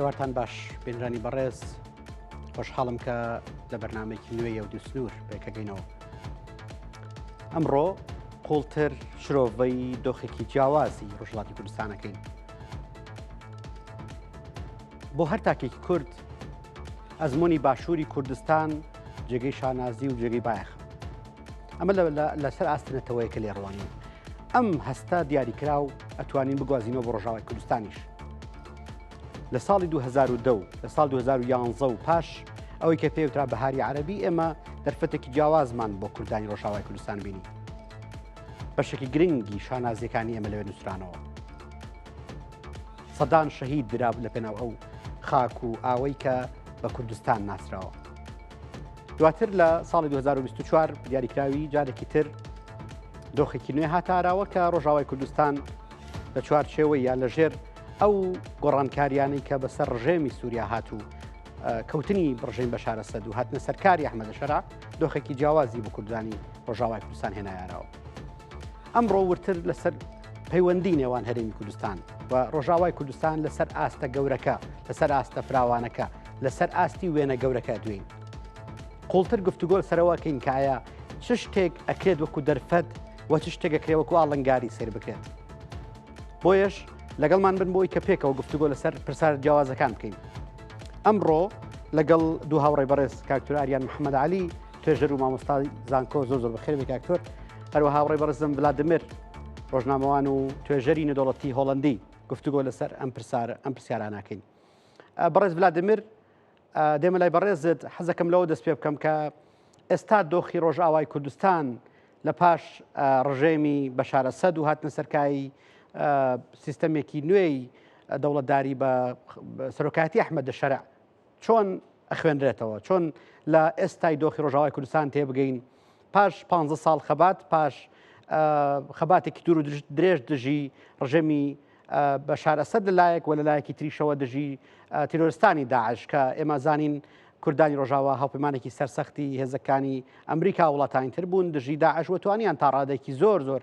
ئێوارتان باش بێنرانی بەڕێز خۆشحاڵم کە لە بەرنمەیەکی نوێی و دووسنوور پێکەگەینەوە. ئەمڕۆ قوڵتر شرۆڤەی دۆخێکی جیاوازی ڕۆژهەڵاتی کوردستانەکەین. بۆ هەر تاکێکی کورد ئەزمموی باشووری کوردستان جێگەی شانازی و جێگەی بایەخ. ئەمە لەسەر ئاستنەتەوەیە کە لێڕوانین. ئەم هەستە دیاریکرا و ئەتوانین بگوازینەوە بۆ ڕۆژاوای کوردستانیش. لە ساڵی 2010 لە ساڵ 2011 و پاش ئەوەی کە پێوترا بەهاری عەرەبی ئێمە دەرفەتێکی جیاوازمان بۆ کوردانی ڕۆژاوای کوردستان بینی. بەشێکی گرنگی شانازیەکانی ئێمە لەوێ نووسرانەوە. سەدان شەهید درا لە پێناو ئەو خاک و ئاوەی کە بە کوردستان ناسراوە. دواتر لە ساڵی 2024 دیاریکراوی جارێکی تر دۆخێکی نوێ هاتاراوە کە ڕۆژاوای کوردستان لە چوارچێوەی یان لەژێر ئەو گۆڕانکاریانەی کە بەسەر ڕژێمی سووریا هاتوو کەوتنی ڕژێم بەشار ئەسەد و هاتنە سەرکاری ئەحمەدە شەرع دۆخێکی جیاوازی بۆ کوردانی ڕۆژاوای کوردستان هێنایارەوە. ئەمڕۆ ورتر لەسەر پەیوەندی نێوان هەرێمی کوردستان و ڕۆژاوای کوردستان لەسەر ئاستە گەورەکە، لەسەر ئاستە فراوانەکە، لەسەر ئاستی وێنە گەورەکە دوین. قوڵتر گفتوگۆ سەرەوەکەین کە ئایا چ شتێک ئەکرێت وەکو دەرفەت و چ شتێک ئەکرێت وەکو ئاڵنگاری سێر بکرێت. بۆیەش لەگەڵمان بن بۆی کە پێکەوە گفتوگۆ لەسەر پرسار جیاوازەکان بکەین. ئەمڕۆ لەگەڵ دوو هاوڕێی بەڕێز کاکتۆر ئاریان محەممەد عەلی توێژەر و مامۆستای زانکۆ زۆر بەخێربێ کاکتۆر، هەروە هاوڕێی بەڕێزم ڤلادیمیر ڕۆژنامەوان و توێژەری نەدەوڵەتی هۆڵەندی گفتوگۆ لەسەر ئەم پرسیارانەکەین. بەڕێز ڤلادیمیر، دێمە لای بەڕێزت حەزەکەم لەوە دەست پێ بکەم کە ئێستا دۆخی ڕۆژئاوای کوردستان لە پاش ڕژێمی بەشار ئەسەد و هاتنە سەرکایی سیستەمێکی نوێی دەوڵەتداری بە سەرۆکایەتی ئەحمەدە شەرع چۆن ئەخوێنرێتەوە، چۆن لە ئێستای دۆخی ڕۆژاوای کوردستان تێبگەین پاش 15 ساڵ خەبات، پاش خەباتێکی دوور و درێژ دژی ڕژێمی بەشار ئەسەد لەلایەک و لەلایەکی تریشەوە دژی تیرۆریستانی داعش کە ئێمە زانین کوردانی ڕۆژاوا هاوپەیمانێکی سەرسەختی هێزەکانی ئەمریکا وڵاتانی تر بوون دژی داعش و توانیان تا ڕادێکی زۆر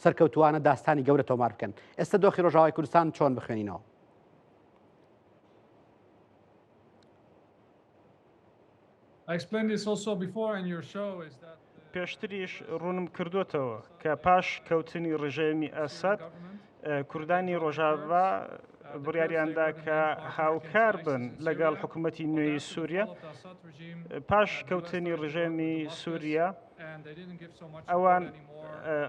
سەرکەوتوانە داستانی گەورە تۆمار بکەن. ئێستا دۆخی ڕۆژاوای کوردستان چۆن بخوێنینەوە؟ پێشتریش ڕوونم کردوتەوە کە پاش کەوتنی ڕژێمی ئەسەد کوردانی ڕۆژاوا بڕیاریاندا کە هاوکار بن لەگەڵ حکوومەتی نوێی سووریا. پاش کەوتنی ڕژێمی سووریا ئەوان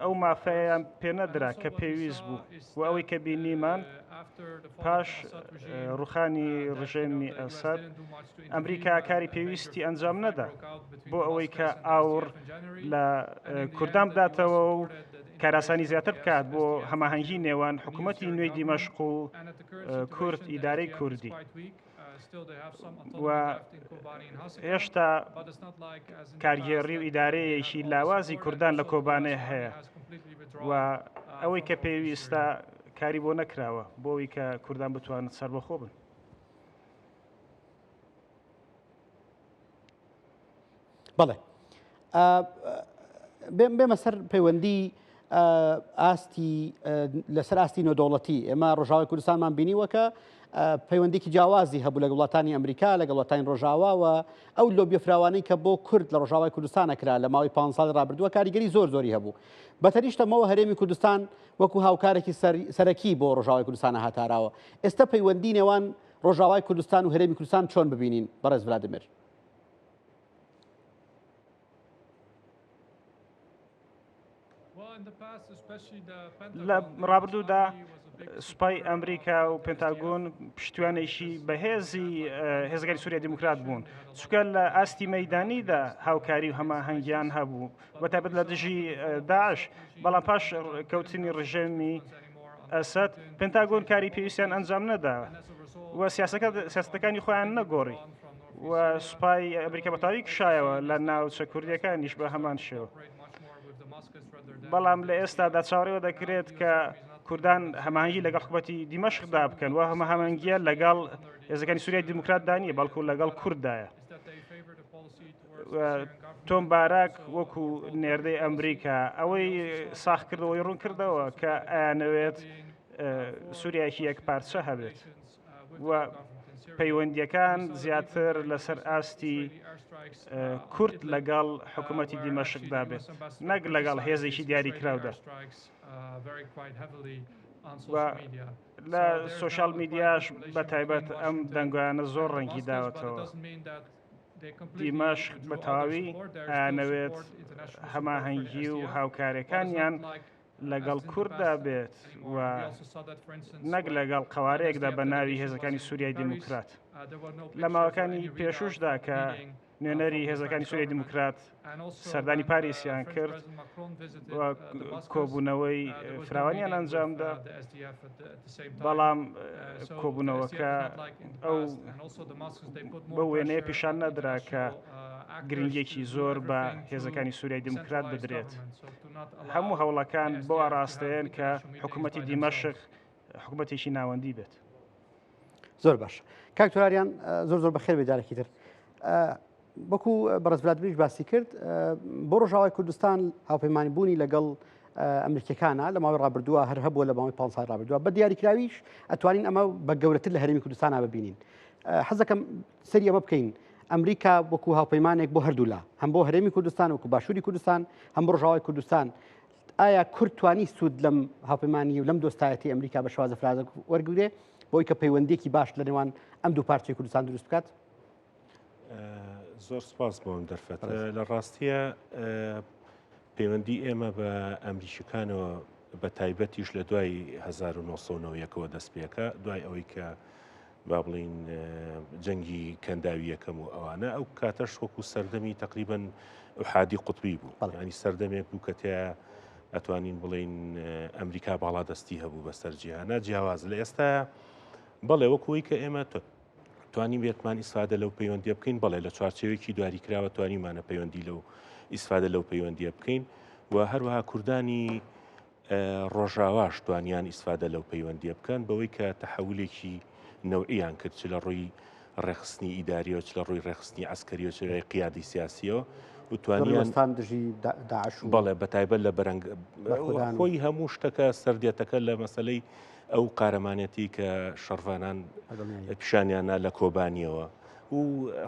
ئەو مافەیان پێنەدرا کە پێویست بوو و ئەوەی کە بینیمان پاش ڕوخانی ڕژێمی ئەسەد ئەمریکا کاری پێویستی ئەنجام نەدا بۆ ئەوەی کە ئاور لە کوردان بداتەوە و کاراسانی زیاتر بکات بۆ هەماهەنگی نێوان حکوومەتی نوێی دیمەشق و کورد ئیدارەی کوردی. و هێشتا کارگێڕی و ئیدارەیەکی لاوازی کوردان لە کۆبانەیە هەیە و ئەوەی کە پێویستە کاری بۆ نەکراوە بۆ ئەوەی کە کوردان بتوانن سەربەخۆ بن. بەڵێ، بێمە سەر پەیوەندی ئاستی لەسەر ئاستی نۆدەوڵەتی. ئێمە ڕۆژاوای کوردستانمان بینیوە کە پەیوەندێکی جیاوازی هەبوو لەگەڵ وڵاتانی ئەمریکا لەگەڵ وڵاتانی ڕۆژاواوە ئەو لۆبیە فراوانەی کە بۆ کورد لە ڕۆژاوای کوردستانە کرا لە ماوەی 5 ساڵی ڕابردووە کاریگەری زۆری هەبوو. بەتەریشتەمەوە هەرێمی کوردستان وەکو هاوکارێکی سەرەکی بۆ ڕۆژاوای کوردستانە هاتاراوە. ئێستا پەیوەندی نێوان ڕۆژاوای کوردستان و هەرێمی کوردستان چۆن ببینین بەڕێز ڤلادیمیر؟ لە ڕابردوودا سوپای ئەمریکا و پێنتاگۆن پشتیوانێکی بەهێزی هێزەکانی سووریا دیموکرات بوون، چونکە لە ئاستی مەیدانیدا هاوکاری و هەماهەنگیان هەبوو بە تایبەت لە دژی داعش. بەڵام پاش کەوتنی ڕژێمی ئەسەد پێنتاگۆن کاری پێویستیان ئەنجام نەدا و سیاسەتەکانی خۆیان نەگۆڕی و سوپای ئەمریکا بەتاوی کشایەوە لە ناوچە کوردیەکانیش بە هەمان شێوە. بەڵام لە ئێستادا چاوەڕێوە دەکرێت کە کوردان هەماهەنگی لەگەڵ حکوومەتی دیمەشقدا بکەن و هەماهەنگیە لەگەڵ هێزەکانی سووریای دیموکراتدا نیە بەڵکو لەگەڵ کورددایە. تۆم باراک وەکو نێردەی ئەمریکا ئەوەی ساخ کردەوەی ڕوون کردەوە کە ئەیانەوێت سووریایەکی یەک پارچە هەبێت و پەیوەندیەکان زیاتر لەسەر ئاستی کورد لەگەڵ حکوومەتی دیمەشقدا بێت نەک لەگەڵ هێزێکی دیاریکراودا. لە سوۆشال میدیاش بە تایبەت ئەم دەنگویانە زۆر ڕەنگی داوەتەوە. دیمەشق بە تەواوی ئەیانەوێت هەماهەنگی و هاوکارەکانیان لەگەڵ کورددا بێت و نەک لەگەڵ قەوارەیەکدا بە ناوی هێزەکانی سووریای دیموکرات. لە ماوەکانی پێشوشدا کە نوێنەری هێزەکانی سووریای دیموکرات سەردانی پاریسیان کرد و کۆبوونەوەی فراوانیان ئەنجامدا، بەڵام کۆبوونەوەکە ئەو بە وێنەیە پیشان نەدرا کە گرنگێکی زۆر بە هێزەکانی سووریای دیموکرات بدرێت. هەموو هەوڵەکان بۆ ڕاستەیەن کە حکوومەتی دیمەشق حکوومەتێکی ناوەندی بێت. زۆر باش. کاکتۆراریان زۆر زۆر بەخێر بێ جارێکی تر. وەکو بەڕێز ولادیمیرش باسی کرد بۆ ڕۆژاوای کوردستان هاوپەیمانی بوونی لەگەڵ ئەمریکەکانە لە ماوەی ڕابردووە هەر هەبووە لە ماوەی 5 ساڵ ڕابردووە بە دیاریکراویش ئەتوانین ئەمە بە گەورەتر لە هەرێمی کوردستانە ببینین. حەز دەکەم سەری ئەمە بکەین. ئەمریکا وەکو هاوپەیمانێک بۆ هەردوو لا هەم بۆ هەرێمی کوردستان وەکو باشووری کوردستان هەم بۆ ڕۆژاوای کوردستان، ئایا کورد توانی سوود لەم هاوپەیمانی و لەم دۆستایەتی ئەمریکا بە شێوازە فرازە وەرگێ بۆی کە پەیوەندیێکی باش لە نێوان ئەم دوو پارچەی کوردستان دروست بکات؟ زۆر سپاس بۆم دەرفەت. لە ڕاستیە پەیوەندی ئێمە بە ئەمریکیەکانەوە بە تایبەتیش لە دوای 1990ەوە دەست پێکە، دوای ئەوەی کە با بڵین جەنگی کەنداوی یەکەم و ئەوانە ئەو کاتەش وەکو سەردەمی تقریبەن ئوحادی قوتبی بوو، ینی سەردەمێک بوو کە تێیە ئەتوانین بڵین ئەمریکا باڵا دەستی هەبوو بەسەر جیهانە جیاواز. لە ئێستا بەڵێ وەکوی کە ئێمە توانین بێتمان ئیسفادە لەو پەیوەندیە بکەین، بەڵێ لە چوارچێوێکی دیاریکراوە توانیمانە پەیوەندی لەو ئیسفادە لەو پەیوەندیە بکەین و هەروەها کوردانی ڕۆژاواش توانیان ئیسفادە لەو پەیوەندیە بکەن بەوەی کە تەحولێکی نەوعیان کرد، چ لە ڕووی ڕێخستنی ئیداریەوە، چ لە ڕووی ڕێخستنی عەسکەریەوە، چ لە قیادی سیاسیەوە و توانیان بەڵێ بەتایبەت لە بەرەنگ خۆی هەموو شتەکە سەردێتەکە لە مەسەلەی ئەو قارەمانەتی کە شەڕڤانان پیشانیانە لە کۆبانیەوە و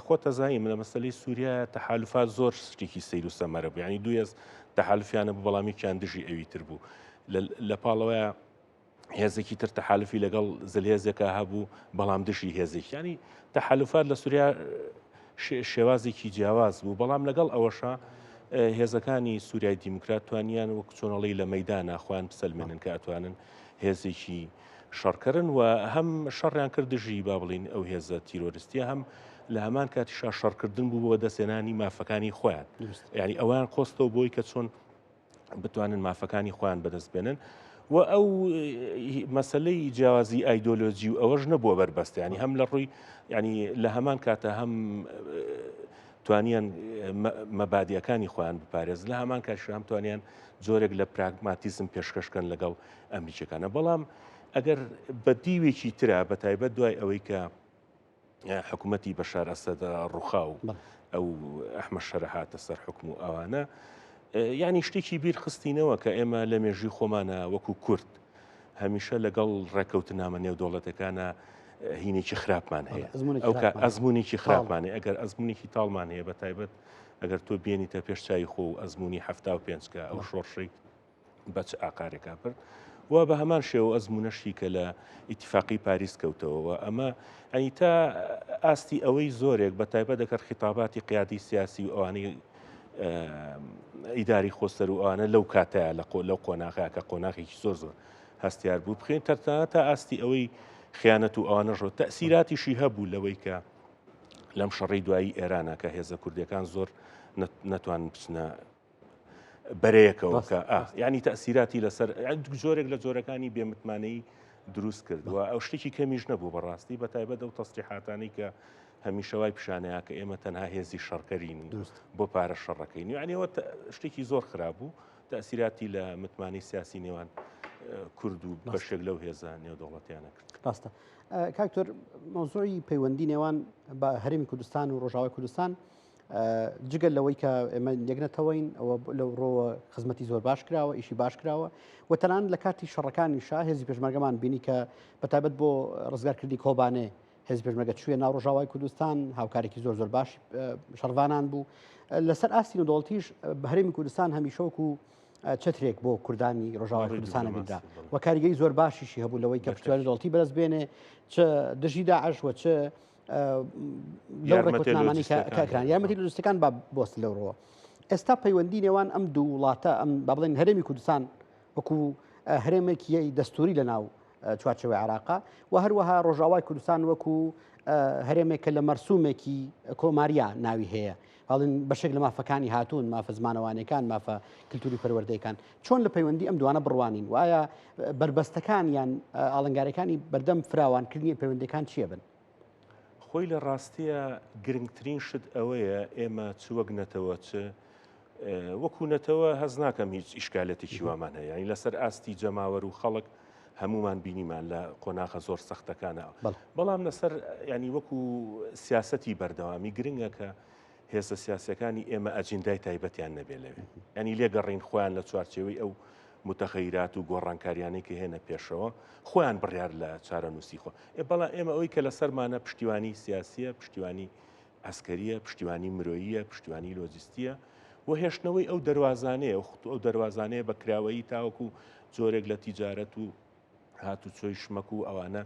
خۆتە زانیم لە مەسەلەی سووریا تەحالوفات زۆر شتێکی سەیر و سەمەرە بوو، ینی دوێز تەحالوفیانە بوو بەڵامێکیان دژی ئەوی تر بوو. لە پاڵەوەیە هێزێکی تر تەحالفی لەگەڵ زلهێزێکە هەبوو بەڵام دژی هێزێک، ینی تەحالوفات لە سووریا شێوازێکی جیاواز بوو، بەڵام لەگەڵ ئەوەشە هێزەکانی سووریای دیموکرات توانیان وەک چۆنەڵی لە مەیدانە خۆیان بسەلمێنن کە ئەتوانن هێزێکی شەڕکردن و هەم شەڕیان کردژی با بڵین ئەو هێزە تیرۆریستیە هەم لە هەمان کاتیشا شەڕکردن بوو بۆ دەستێنانی مافەکانی خۆیان، یعنی ئەویان خۆستەوە بۆی کە چۆن بتوانن مافەکانی خۆیان بەدەست بێنن و ئەو مەسلەی جیاوازی ئایدۆلۆجی و ئەوەش نەبووە بەربەستە، ینی هەم لە ڕووی ینی لە هەمان کاتە هەم توانیان مەبادیەکانی خۆیان بپارێز، لە هەمان کاتیش هەم توانیان جۆرێک لە پراگماتیزم پێشکەشکەن لەگەڵ ئەمریکەکانە. بەڵام ئەگەر بە دیوێکی ترە بە تایبەت دوای ئەوەی کە حکوومەتی بەشار ئەسەد ڕووخاو ئەو ئەحمەد شەرە هاتە سەر حکم و ئەوانە، یعنی شتێکی بیرخستینەوە کە ئێمە لە مێژووی خۆمانە وەکو کورد هەمیشە لەگەڵ ڕێکەوتنامە نێو دەوڵەتەکانە هینێکی خراپمان هەیە، ئەو ئەزمونێکی خراپمانێ، ئەگەر ئەزمونێکی تاڵمان هەیە بە تایبەت ئەگەر تۆ بێنیتە پێشچوی خۆ و ئەزمموی 75 کە ئەو شۆڕشەی بەچ ئاقارێکا برد و بە هەمان شێوە ئەزمونەشی کە لە ئیتیفاقی پاریس کەوتەوە ئەمە ئەنی تا ئاستی ئەوەی زۆرێک بە تایبەت دەکرد خیتاباتی قیادی سیاسی و ئەوانەی ئیداری خۆسەر و ئەوانە لەو کاتەیە لەو قۆناغەیە کە قۆناغێکی زۆر زۆر هەستیار بوو بخێن تەرتانە تا ئاستی ئەوەی خیانەت و ئەوانەژۆ تەسیراتیشی هەبوو لەوەی کە لەم شەڕی دوایی ئێرانە کە هێزە کوردیەکان زۆر نەتوان بچنە بەرەیەکەوە کە ینی تەسیراتی لەسەر جۆرێک لە جۆرەکانی بێمتمانەی دروست کردووە. ئەو شتێکی کەمیش نەبوو بەڕاستی بە تایبەت ئەو تەسریحاتانی کە هەمیشەوای پیشانەیە کە ئێمە تەنها هێزی شەڕکەرین بۆ پارە شەڕەکەین، یعنیەوە شتێکی زۆر خراپ بوو، تەسیراتی لە متمانی سیاسی نێوان کورد و بەشێک لەو هێزە نێودەوڵەتیانە کرد. ڕاستە. کاکتۆر مۆزۆی پەیوەندی نێوان بە هەرێمی کوردستان و ڕۆژاوای کوردستان جگەل لەوەی کە ئێمە یەکنەتەوەین ئەوە لەو ڕۆوە خزمەتی زۆر باش کراوە، ئیشی باش کراوە و تەنان لە کاتی شەڕەکانیشا هێزی پێشمەرگەمان بینی کە بەتایبەت بۆ ڕزگارکردنی کۆبانێ حزب پێشمەرگە چوویە ناو ڕۆژاوای کوردستان هاوکارێکی زۆر زۆر باش شەڕوانان بوو لەسەر ئاستی نەوەڵتیش هەرێمی کوردستان هەمیشەوەکو چترێک بۆ کوردانی ڕۆژاوای کوردستانە بێدرا و کاریگەری زۆر باشیشی هەبوو لەوەی کە پشتیوانی دەوڵەتی بەدەست بێنێ چ دژی داعش و چ لەو ڕێکوتنامانی کاکران یارمەتی لۆجستیکان با بۆست لەوڕەوە ئێستا پەیوەندی نێوان ئەم دوو وڵاتە ئەم با بڵێن هەرێمی کوردستان وەکو هەرێمێکی دەستوری لە ناو چوارچەوەی عێراقا و هەروەها ڕۆژاوای کوردستان وەکو هەرێمێکە لە مەرسومێکی کۆماریا ناوی هەیە باڵین بەشێک لە مافەکانی هاتوون مافە زمانەوانەکان مافە کللتوری پەروەردەیەکان چۆن لە پەیوەندی ئەم دوانە بڕوانین وایە بربەستەکان یان ئاڵنگارەکانی بەردەم فراوانکردنی پەیوەندەکان چییە بن خۆی لە ڕاستیە گرنگترین شت ئەوەیە ئێمە چوەگنەتەوە چ وەکوونەتەوە هەز ناکەم هیچ ئیشکالەتێکی وامان هەیە ینی لەسەر ئاستی جەماوەر و خەڵک هەمومان بینیمان لە قۆناغە زۆر سەختەکانە بەڵام لەسەر ینی وەکو سیاسەتی بەردەوامی گرنگە کە هێزە سیاسەکانی ئێمە ئەجندای تایبەتیان نەبێ لەوێ ینی لێگەڕین خۆیان لە چوارچێوەی ئەو متەخەیرات و گۆڕانکاریانەی کە هێنە پێشەوە خۆیان بڕیار لە چارەنووسی خۆ بەڵام ئێمە ئەوەی کە لەسەرمانە پشتیوانی سیاسیە پشتیوانی ئەسکەریە پشتیوانی مرۆییە پشتیوانی لۆجستیە و هێشتنەوەی ئەو دەواازانەیە ئەو دەواازانەیە بە کراوەیی تاوەکو جۆرێک لە تیجارەت و هاتو چۆی شمەک و ئەوانە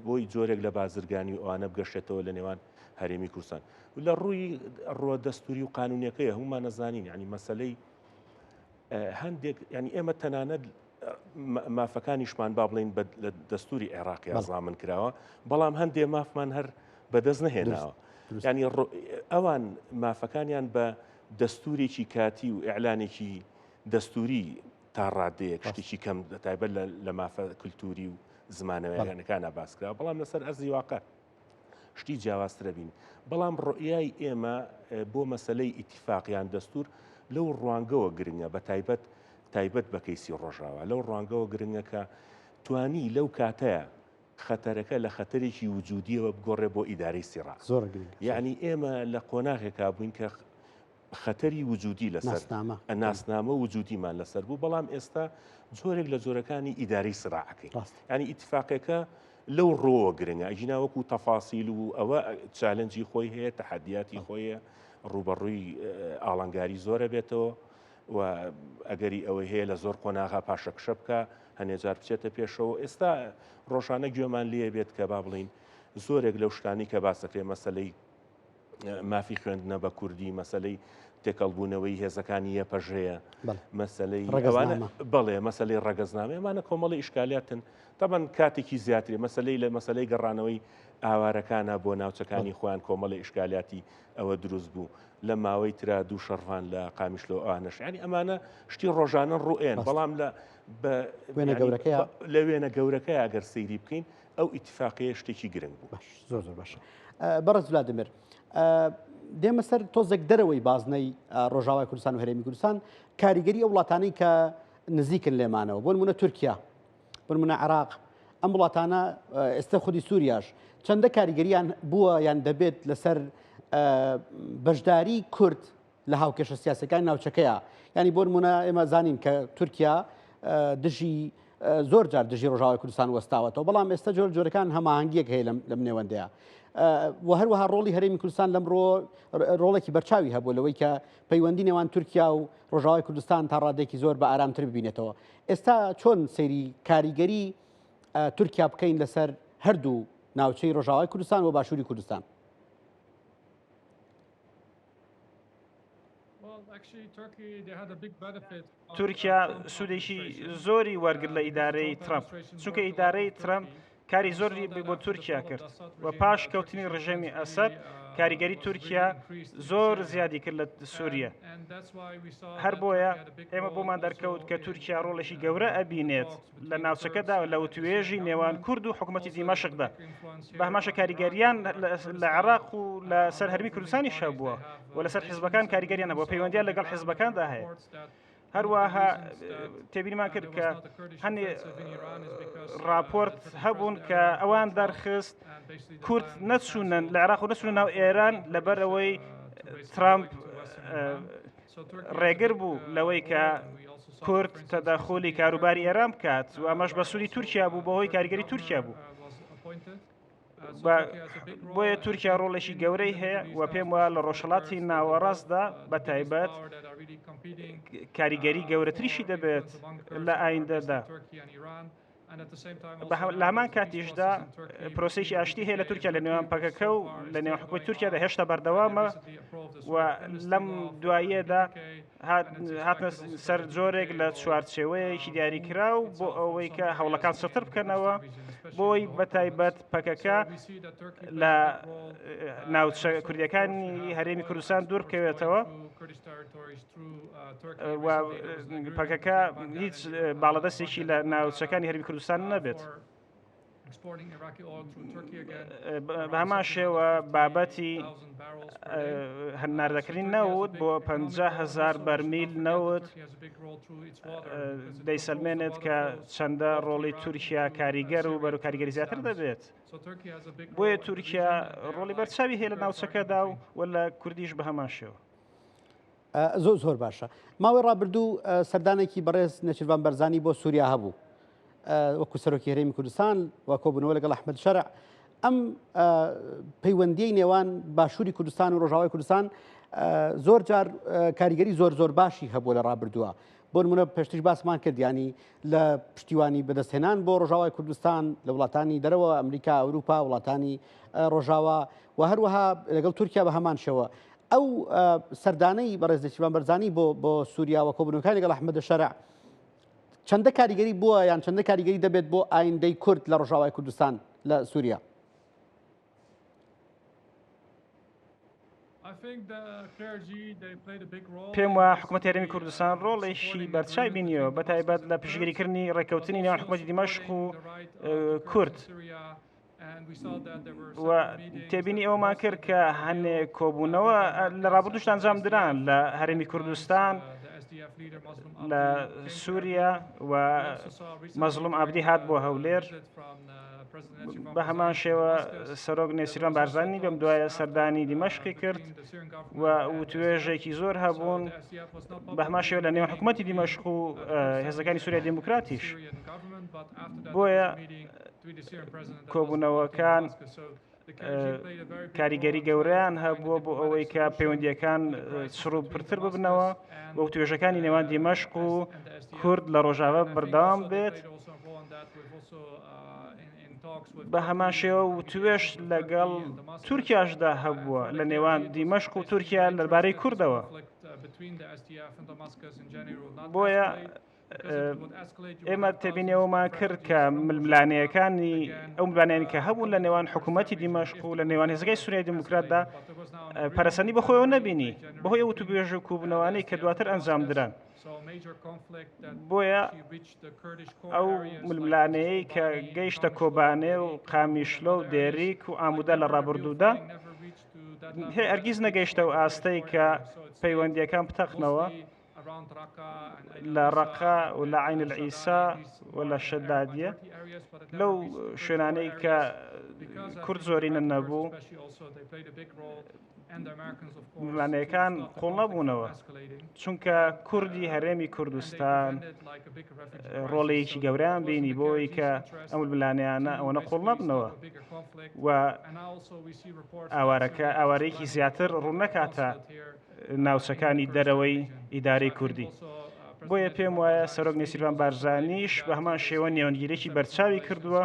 بۆی جۆرێک لە بازرگانی و ئەوانە بگەشتێتەوە لە نێوان هەرێمی کوردستان لە ڕووی ڕۆ دەستوری و قانونیەکەیە هەمومان نەزانین ینی مەسلەی هەندێک ینی ئێمە تەنانەت مافەکانیشمان با بڵین لە دەستوری عێراقی ئازامن کراوە بەڵام هەندێ مافمان هەر بەدەست نەهێناوە ینی ئەوان مافەکانیان بە دەستورێکی کاتی و ئیعلانێکی دەستوری تا ڕادەیەک شتێکی کەم تایبەت لە مافە کللتوری و زمانەوەیانەکانە باسکرا بەڵام لەسەر ئەرزی واقع شتی جیاوازترە بین بەڵام ڕۆیای ئێمە بۆ مەسلەی ئیتیفاقیان دەستور لەو ڕوانگەوە گرنگە بە تایبەت بە کەیسی ڕۆژاوە لەو ڕوانگەوە گرنگە کە توانی لەو کاتەیە خەتەرەکە لە خەتەرێکی وجودیەوە بگۆڕێ بۆ ئیدارەی سیڕا یعنی ئێمە لە قۆناغێکا بووین کە خەتەری وجودی لەسەر ناسنامە وجودیمان لەسەر بوو بەڵام ئێستا جۆرێک لە جۆرەکانی ئیداری سراعەکەی ینی ئیتفاقێکە لەو ڕۆوە گرنگە ئەژینا وەکو تەفاسیل و ئەوە چالنجی خۆی هەیە تەحەدیاتی خۆیە ڕوبەڕووی ئاڵنگاری زۆرە بێتەوە و ئەگەری ئەوەی هەیە لە زۆر قۆناغا پاشەکشە بکە هەنێجار بچێتە پێشەوە ئێستا ڕۆژانە گوێمان لێ بێت کە با بڵین زۆرێک لەو شتانی کە باسەکرێ مەسلەی مافی خوێندنە بە کوردی مەسلەی تێکەڵبوونەوەی هێزەکانی یەپەژەیە مەسلەی بەڵێ مەسلەی ڕەگەزنامە ئەمانە کۆمەڵی ئیشکالیاتن تەبەن کاتێکی زیاتری مەسلەی لە مەسلەی گەڕانەوەی ئاوارەکانە بۆ ناوچەکانی خۆیان کۆمەڵی ئیشکالیاتی ئەوە دروست بوو لە ماوەی ترا دوو شەڕوان لە قامیشلۆ ئەوانەش ینی ئەمانە شتی ڕۆژانە ڕوئێن بەڵام لە وێنە گەورەکەی ئەگەر سەیری بکەین ئەو ئیتفاقیە شتێکی گرنگ بوو زۆر زۆر باشە بەڕێز ولادمیر دێمە سەر تۆزێک دەرەوەی بازنەی ڕۆژاوای کوردستان و هەرێمی کوردستان کاریگەری ئەو وڵاتانەی کە نزیکن لێمانەوە بۆ نمونە تورکیا بۆ نمونە عێراق ئەم وڵاتانە ئێستا خودی سووریاش چەندە کاریگەریان بووە یان دەبێت لەسەر بەشداری کورد لە هاوکێشە سیاسەکانی ناوچەکەیە ینی بۆ نمونە ئێمە زانین کە تورکیا دژی زۆر جار دژی ڕۆژاوای کوردستان وەستاوەتەوە بەڵام ئێستا جۆرەکان هەماهەنگیەک هەیە لەم نێوەندەیە و هەروەها ڕۆڵی هەرێمی کوردستان لەمڕۆ ڕۆڵێکی بەرچاوی هەبوو لەوەی کە پەیوەندی نێوان تورکیا و ڕۆژاوای کوردستان تا ڕادێکی زۆر بە ئارامتر ببینێتەوە ئێستا چۆن سەیری کاریگەری تورکیا بکەین لەسەر هەردوو ناوچەی ڕۆژاوای کوردستان و باشووری کوردستان تورکیا سوودێکی زۆری وەرگرت لە ئیدارەی ترامپ چونکە ئیدارەی ترامپ کاری زۆری بۆ تورکیا کرد و پاش کەوتنی ڕژێمی ئەسەد کاریگەری تورکیا زۆر زیادی کرد لە سووریە هەر بۆیە ئێمە بۆمان دەرکەوت کە تورکیا ڕۆڵێکی گەورە ئەبینێت لە ناوچەکەدا لە وتوێژی نێوان کورد و حکوومەتی دیمەشقدا بە هەماشە کاریگەریان لە عێراق و لە سەر هەرمی کوردستانی شەبووە و لەسەر حیزبەکان کاریگەریانە بۆ پەیوەندیان لەگەڵ حیزبەکاندا هەیە هەروەها تێبینیمان کرد کە هەندێ راپۆرت هەبوون کە ئەوان دەرخست کورد نەچوونن لە عێراق و نەچوونە ناو ئێران لەبەرەوەی ترامپ ڕێگر بوو لەوەی کە کورد تەداخۆلی کاروباری ئێران بکات و ئەمەش بە سوودی تورکیا بوو بەهۆی کاریگەری تورکیا بوو بۆیە تورکیا ڕۆڵێکی گەورەی هەیە و پێم وایە لە ڕۆژهەڵاتی ناوەڕاستدا بە تایبەت کاریگەری گەورەتریشی دەبێت لە ئایندەدا. لە هەمان کاتیشدا پرۆسێکی ئاشتی هەیە لە تورکیا لە نێوان پەکەکە و لە نێوان حکومەتی تورکیادا هێشتا بەردەوامە و لەم دواییەدا هاتنە سەر جۆرێک لە چوارچێوەیەکی دیاریکرا و بۆ ئەوەی کە هەوڵەکان سەتر بکەنەوە بۆی بەتایبەت پەکەکە لە ناوچە کوردیەکانی هەرێمی کوردستان دوور بکەوێتەوە و پەکەکە هیچ باڵەدەستێکی لە ناوچەکانی هەرێمی کوردستان نەبێت. بە هەمان شێوە بابەتی هەناردەکردنی نەوت بۆ 50,000 بەرمیل نەوت دەیسەلمێنێت کە چەندە ڕۆڵی تورکیا کاریگەر و بەرەو کاریگەری زیاتر دەبێت. بۆیە تورکیا ڕۆڵی بەرچاوی هەیە لە ناوچەکەدا و لە کوردیش بە هەمان شێوە. زۆر باشە. ماوەی ڕابردوو سەردانێکی بەڕێز نەچیروان بەرزانی بۆ سووریا هەبوو وەکو سەرۆکی هەرێمی کوردستان و کۆبوونەوە لەگەڵ ئەحمەد شەرع. ئەم پەیوەندیەی نێوان باشووری کوردستان و ڕۆژاوای کوردستان زۆر جار کاریگەری زۆر باشی هەبووە لە ڕابردووە. بۆ نمونە پێشتیش باسمان کرد ینی لە پشتیوانی بەدەستهێنان بۆ ڕۆژاوای کوردستان لە وڵاتانی دەرەوە ئەمریکا ئەوروپا وڵاتانی ڕۆژاوا و هەروەها لەگەڵ تورکیا بە هەمان شێوە. ئەو سەردانەی بەڕێز نەچیروان بەرزانی بۆ سووریا و کۆبوونەوەکانی لەگەڵ ئەحمەد شەرع چەندە کاریگەری بووە یان چەندە کاریگەری دەبێت بۆ ئایندەی کورد لە ڕۆژاوای کوردستان لە سووریا؟ پێم وایە حکوومەتی هەرێمی کوردستان ڕۆڵێکی بەرچاوی بینیەوە بە تایبەت لە پشتگیریکردنی ڕێکەوتنی نێوان حکوومەتی دیمەشق و کورد و تێبینی ئەومان کرد کە هەنێک کۆبوونەوە لە ڕابردووشت ئەنجام دران لە هەرێمی کوردستان لە سووریا و مەزلوم عەبدی هات بۆ هەولێر. بە هەمان شێوە سەرۆک نێچیروان بارزانی بەم دوایە سەردانی دیمەشقی کرد و توێژێکی زۆر هەبوون بە هەمان شێوە لە نێوان حکوومەتی دیمەشق و هێزەکانی سووریا دیموکراتیش. بۆیە کۆبوونەوەکان کاریگەری گەورەیان هەبووە بۆ ئەوەی کە پەیوەندیەکان چڕ و پرتر ببنەوە بۆ توێژەکانی نێوان دیمەشق و کورد لە ڕۆژاوا بەردەوام بێت. بە هەمان شێوە و توێش لەگەڵ تورکیاشدا هەبووە لە نێوان دیمەشق و تورکیا لەبارەی کوردەوە. بۆیە ئێمە تێبینیەوەمان کرد کە ململانەیەکانی ئەو ململانیانی کە هەبوون لە نێوان حکوومەتی دیمەشق و لە نێوان هێزەکانی سووریای دیموکراتدا پەرەسەندی بەخۆیەوە نەبینی بەهۆی ئەو توێژ و کوبوونەوانەی کە دواتر ئەنجام دران. بۆیە ئەو ململانەیەی کە گەیشتە کۆبانێ و قامیشلۆ و دێریک و ئامودە لە ڕابردوودا هەرگیز نەگەیشتە و ئاستەی کە پەیوەندیەکان بتەقنەوە لە ڕەقا و لە عین العیسا و لە شەدادیە لەو شوێنانەی کە کورد زۆرینە نەبوو ململانەکان قوڵ نەبوونەوە چونکە کوردی هەرێمی کوردستان ڕۆڵێکی گەورەیان بینی بۆی کە ئەم ململانەیانە ئەوەنە قوڵ نەبنەوە و ئاوارەیەکی زیاتر ڕوو نەکاتە ناوچەکانی دەرەوەی ئیدارەی کوردی. بۆیە پێم وایە سەرۆک نێچیروان بارزانیش بە هەمان شێوە نێوەندگیرێکی بەرچاوی کردووە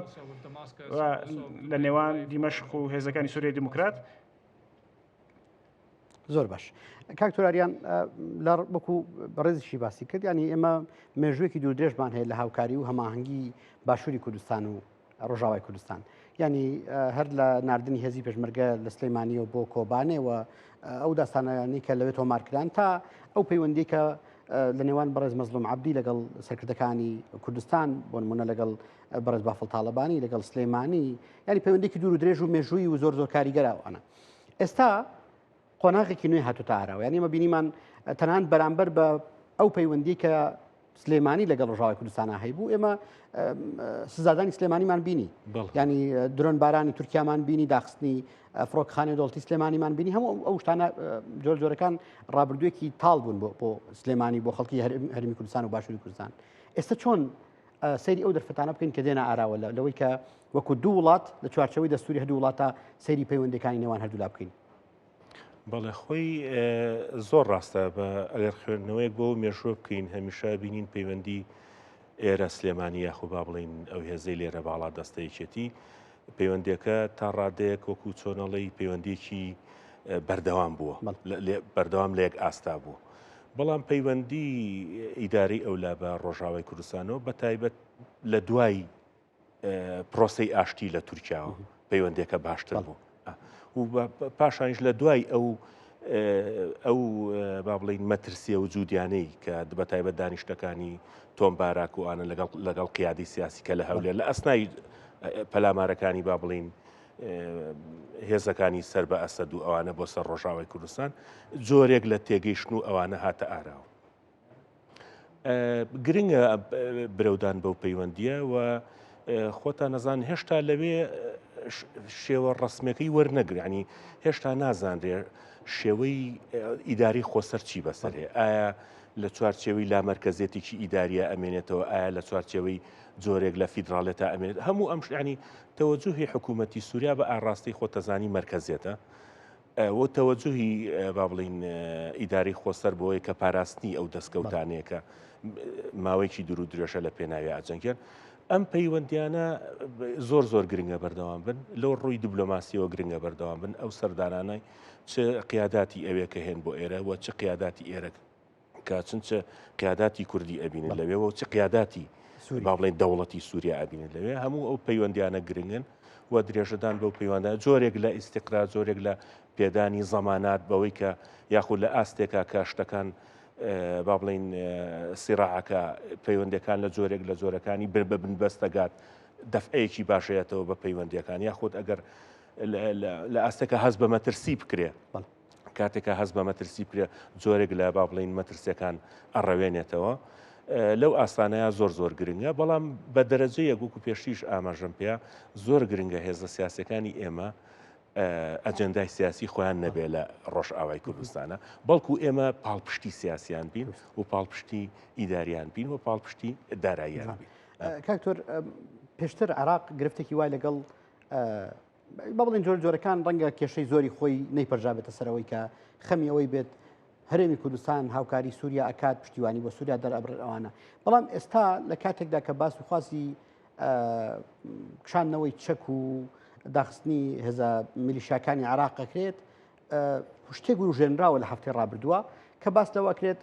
لە نێوان دیمەشق و هێزەکانی سووریای دیموکرات. زۆر باش. کاکتۆراریان لە وەکو بەڕێزیشی باسی کرد ینی ئێمە مێژوویەکی دوور درێژمان هەیە لە هاوکاری و هەماهەنگی باشووری کوردستان و ڕۆژاوای کوردستان. ینی هەر لە ناردنی هێزی پێشمەرگە لە سلەیمانیەوە بۆ کۆبانێەوە ئەو داستانەیانی کە لەوێت تۆمارکران تا ئەو پەیوەندی کە لە نێوان بەڕێز مەزلوم عەبدی لەگەڵ سەرکردەکانی کوردستان بۆ نمونە لەگەڵ بەڕێز بافڵ تاڵەبانی لەگەڵ سلەیمانی ینی پەیوەندێکی دوور و درێژ و مێژووی و زۆر کاریگەراوانە. ئێستا قۆناغێکی نوێ هاتوتە ئاراوە ینی ئێمە بینیمان تەنانەت بەرامبەر بە ئەو پەیوەندی کە سلێمانی لەگەڵ ڕۆژاوای کوردستانە هەیبوو ئێمە سزادانی سلێمانیمان بینی ینی درۆن بارانی تورکیامان بینی داخستنی فڕۆکخانەی دەوڵەتی سلێمانیمان بینی هەموو ئەو شتانە جۆرەکان ڕابردوویەکی تاڵ بوون بۆ سلێمانی بۆ خەڵکی هەرێمی کوردستان و باشووری کوردستان. ئێستا چۆن سەیری ئەو دەرفەتانە بکەین کە دێنە ئاراوە لەوەی کە وەکو دوو وڵات لە چوارچەوەی دەستوری هەردوو وڵاتە سەیری پەیوەندیەکانی نێوان هەردوولا بکەین. بەڵێ خۆی زۆر ڕاستە بە ئەگەر خوێندنەوەیەک بۆ مێژوە بکەین هەمیشە بینین پەیوەندی ئێرە سلێمانی یاخۆ با بڵین ئەو هێزەی لێرە باڵا دەستەیەکێتی پەیوەندیەکە تا ڕادەیەک وەکو چۆنەڵی پەیوەندێکی بەردەوام بووە بەردەوام لە یەک ئاستا بوو. بەڵام پەیوەندی ئیداری ئەولا بە ڕۆژاوای کوردستانەوە بە تایبەت لە دوای پرۆسی ئاشتی لە تورکیاوە پەیوەندێکە باشتر بوو و پاشانش لە دوای ئەو با بڵین مەترسیە و جوودیانەی کە بە تایبەت دانیشتەکانی تۆم باراک و ئانە لەگەڵ قیادی سیاسی کە لە هەولێر لە ئەسنای پەلامارەکانی با بڵین هێزەکانی سەر بە ئەسەد و ئەوانە بۆ سەر ڕۆژاوای کوردستان جۆرێک لە تێگەیشتن و ئەوانە هاتە ئاراوە. گرنگە برەودان بەو پەیوەندیە و خۆتان نەزان هێشتا لەوێ شێوە ڕسمەکەی وەرنەگرانی هێشتا نازانرێ شێوەی ئیداری خۆسەر چی بەسەرێ ئایا لە چوارچێوەی لامەرکەزێتێکی ئیداریە ئەمێنێتەوە ئایا لە چوارچێوەی جۆرێک لە فیدراڵێتە ئەمێنێت هەموو ئەم ینی تەوەجوهی حکوومەتی سووریا بە ئاڕاستی خۆتەزانی مرکزێتە و تەوەجوهی با بڵین ئیداری خۆسەر بۆی کە پاراستنی ئەو دەستکەوتانەیەکە ماوەیەکی دوور و درێژە لە پێناوی ئاجەنگێن ئەم پەیوەندیانە زۆر گرنگە بەردەوام بن لەو ڕووی دیبلۆماسیەوە گرنگە بەردەوام بن ئەو سەردانانەی چ قیاداتی ئەوێکە هێن بۆ ئێرە و چ قیاداتی ئێرە کاچن چ قیاداتی کوردی ئەبینن لەوێەوە و چ قیاداتی با بڵین دەوڵەتی سووریا ئەبینن لەوێ هەموو ئەو پەیوەندیانە گرنگن و درێژەدان بەو پەیوەندە جۆرێک لە ئیسیقرار جۆرێک لە پێدانی زەمانات بەوەی کە یاخود لە ئاستێکا کە شتەکان با بڵین سیراعەکە پەیوەندەکان لە جۆرێک لە جۆرەکانی بە بنبەستەگات دەفعەیەکی باشەیەتەوە بە پەیوەندیەکان یاخود ئەگەر لە ئاستێکە هەست بە مەترسی بکرێ کاتێکە هەست بە مەترسی بکرێ جۆرێک لە با بڵین مەترسیەکان ئەڕەوێنێتەوە لەو ئاسانەیە زۆر گرنگە بەڵام بە دەرەجەیە گووک و پێشتیش ئاماژەم پێە زۆر گرنگە هێزە سیاسەکانی ئێمە ئەجەندای سیاسی خۆیان نەبێ لە ڕۆژئاوای کوردستانە بەڵکو ئێمە پاڵپشتی سیاسیان بین و پاڵپشتی ئیداریان بین و پاڵپشتی داراییان بین. کاکتۆر پێشتر عێراق گرفتێکی وای لەگەڵ بە بڵێن جۆرەکان ڕەنگە کێشەی زۆری خۆی نەیپەرژابێتە سەرەوەی کە خەمی ئەوەی بێت هەرێمی کوردستان هاوکاری سووریا ئەکات پشتیوانی بۆ سووریا دەرئەبر ئەوانە بەڵام ئێستا لە کاتێکدا کە باس و خوازی کشانەوەی چەک و داخستنی هێزە میلیشیاکانی عێراق ئەکرێت شتێک و ژێنراوە لە هەفتەی ڕابردووە کە باس لەوە ئەکرێت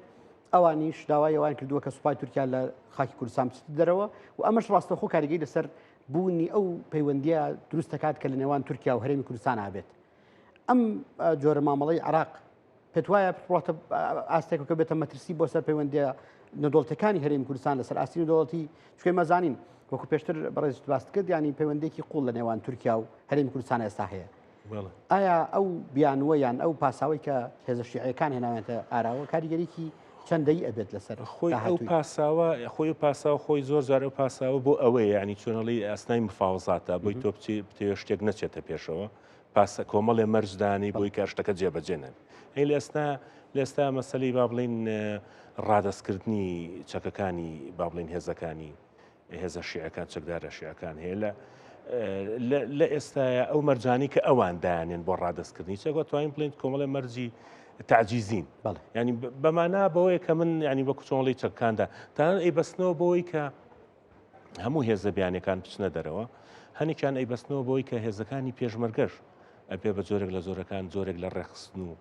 ئەوانیش داوای ئەوان کردووە کە سوپای تورکیا لە خاکی کوردستان بچێت دەرەوە و ئەمەش ڕاستەخۆ کاریگەی لەسەر بوونی ئەو پەیوەندیە دروست دەکات کە لە نێوان تورکیا و هەرێمی کوردستان هابێت ئەم جۆرە مامەڵەی عێراق پێت وایە بڕاتە ئاستێک کە بێتە مەترسی بۆ سەر پەیوەندیە نەدۆڵەتەکانی هەرێمی کوردستان لەسەر ئاستی نەدۆڵەتی چکەی مەزانین وەکو پێشتر بەڕێز باست کرد ینی پەیوەندێکی قوڵ لە نێوان تورکیا و هەرێمی کوردستان ئێستا هەیە ئایا ئەو بیانوە یان ئەو پاساوی کە هێزە شیعەکان هێناوێتە ئاراوە کاریگەریکی چەندەی ئەبێت لەسەر خۆی ئەو پاساوە خۆی زۆر جار ئەو پاساوە بۆ ئەوەیە ینی چۆنەڵی ئەسنای مفاوزاتە بۆی تۆ بتێ شتێک نەچێتە پێشەوە کۆمەڵێ مەرجدانی بۆی کە شتەکە جێبەجێ نەبێت هەی لە ئێستا مەسەلەی با بڵین ڕادەستکردنی چەکەکانی با بڵین هێزەکانی هێزە شیعەکان چەکدارە شیعەکان هەیە لە ئێستاە ئەو مەرجانی کە ئەوان دایانێن بۆ ڕادەستکردنی چەکە توانین بڵین کۆمەڵێ مەرجی تعجیزین ینی بەمانا بەوەیە کە من ینی بە کوچۆڵی چەکاندا تاان ئەیبەستنەوە بۆی کە هەموو هێزە بیانەکان بچنە دەرەوە هەنێکیان ئەیبەستنەوە بۆی کە هێزەکانی پێشمەرگەش ئەبێ بە جۆرێک لە زۆرەکان جۆرێک لە ڕێخستن و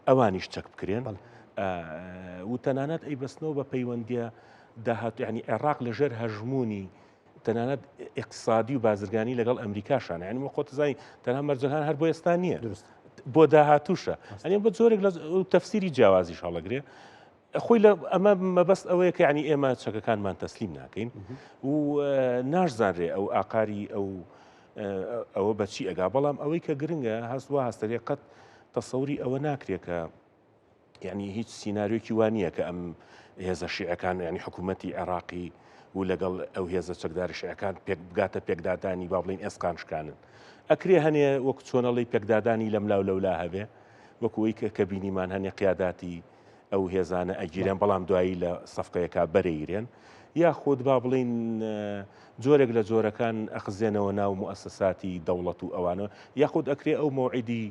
ئەوانیش چەک بکرێن و تەنانەت ئەیبەستنەوە بە پەیوەندیە داهات ینی عێراق لەژێر هەژمونی تەنانەت اقتصادی و بازرگانی لەگەڵ ئەمریکاشانە ینی وە خۆتزای تەنها مەرجەکان هەر بۆ ئێستا نییە بۆ داهاتوشە ئەنی بە جۆرێک لە تەفسیری جیاوازیش هەڵەگرێ خۆی لە ئەمە مەبەست ئەوەیە کە ینی ئێمە چەکەکانمان تەسلیم ناکەین و ناشزانرێ ئەو ئاقاری ئەوە بەچی ئەگا بەڵام ئەوەی کە گرنگە هەستوە هەستەرێ قەت تەسەوری ئەوە ناکرێت کە یعنی هیچ سینناریۆکی وانە کە ئەم هێزە شیعەکان ینی حکوومەتی عێراقی و لەگەڵ ئەو هێزە چەکدار شیعەکان بگاتە پێکدادانی با بڵین ئێسقان شکانن ئەکرێ هەنێ وەکو چۆنەڵی پێکدادانی لەم لاو لەولا هەبێ وەکوەوەی کە بینیمان هەنێ قیاداتی ئەو هێزانە ئەگیرێن بەڵام دوایی لە سەفقەیەکا بەرەیرێن یاخود با بڵین جۆرێک لە جۆرەکان ئەخزێنەوە ناو موسساتی دەوڵەت و ئەوانە یاخود ئەکرێ ئەو مۆعیدی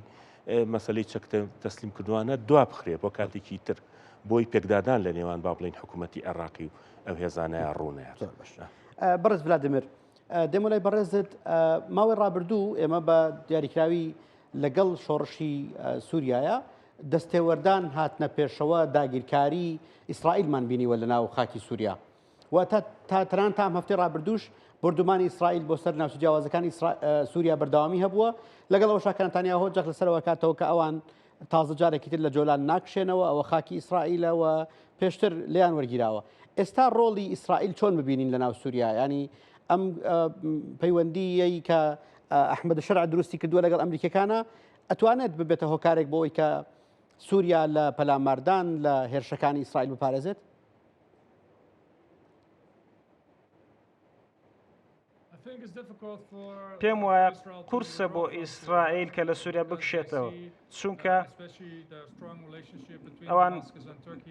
مەسلەی چەک تەسلیم کردوانە دوا بخرێ بۆ کاتێکی تر بۆی پێکدادان لە نێوان با بڵین حکوومەتی عێراقی و ئەو هێزانەیە ڕوونەیە. بەڕێز ڤلادیمیر دەمەلای بەڕێزت ماوەی ڕابردوو ئێمە بە دیاریکراوی لەگەڵ شۆڕشی سووریایە دەستێوەردان هاتنە پێشەوە داگیرکاری ئیسرائیلمان بینیوە لە ناو خاکی سووریا و تا تەنان تام هەفتەی ڕابردووش بردومانی ئیسرائیل بۆ سەر ناوچە جیاوازەکانی سووریا بەردەوامی هەبووە لەگەڵ ئەوە شاکەنەتانیاهۆ جەخ لەسەرەوە کاتەوە کە ئەوان تازە جارێکی تر لە جۆلان ناکشێنەوە ئەوە خاکی ئیسرائیلەوە پێشتر لیان وەرگیراوە. ئێستا ڕۆڵی ئیسرائیل چۆن ببینین لە ناو سووریا ینی ئەم پەیوەندیەی کە ئەحمەد شەرع دروستی کردووە لەگەڵ ئەمریکەکانە ئەتوانێت ببێتە هۆکارێک بۆەوەی کە سووریا لە پەلاماردان لە هێرشەکانی ئیسرائیل بپارێزێت؟ پێم وایە قورسە بۆ ئیسرائیل کە لە سووریا بکشێتەوە چونکە ئەوان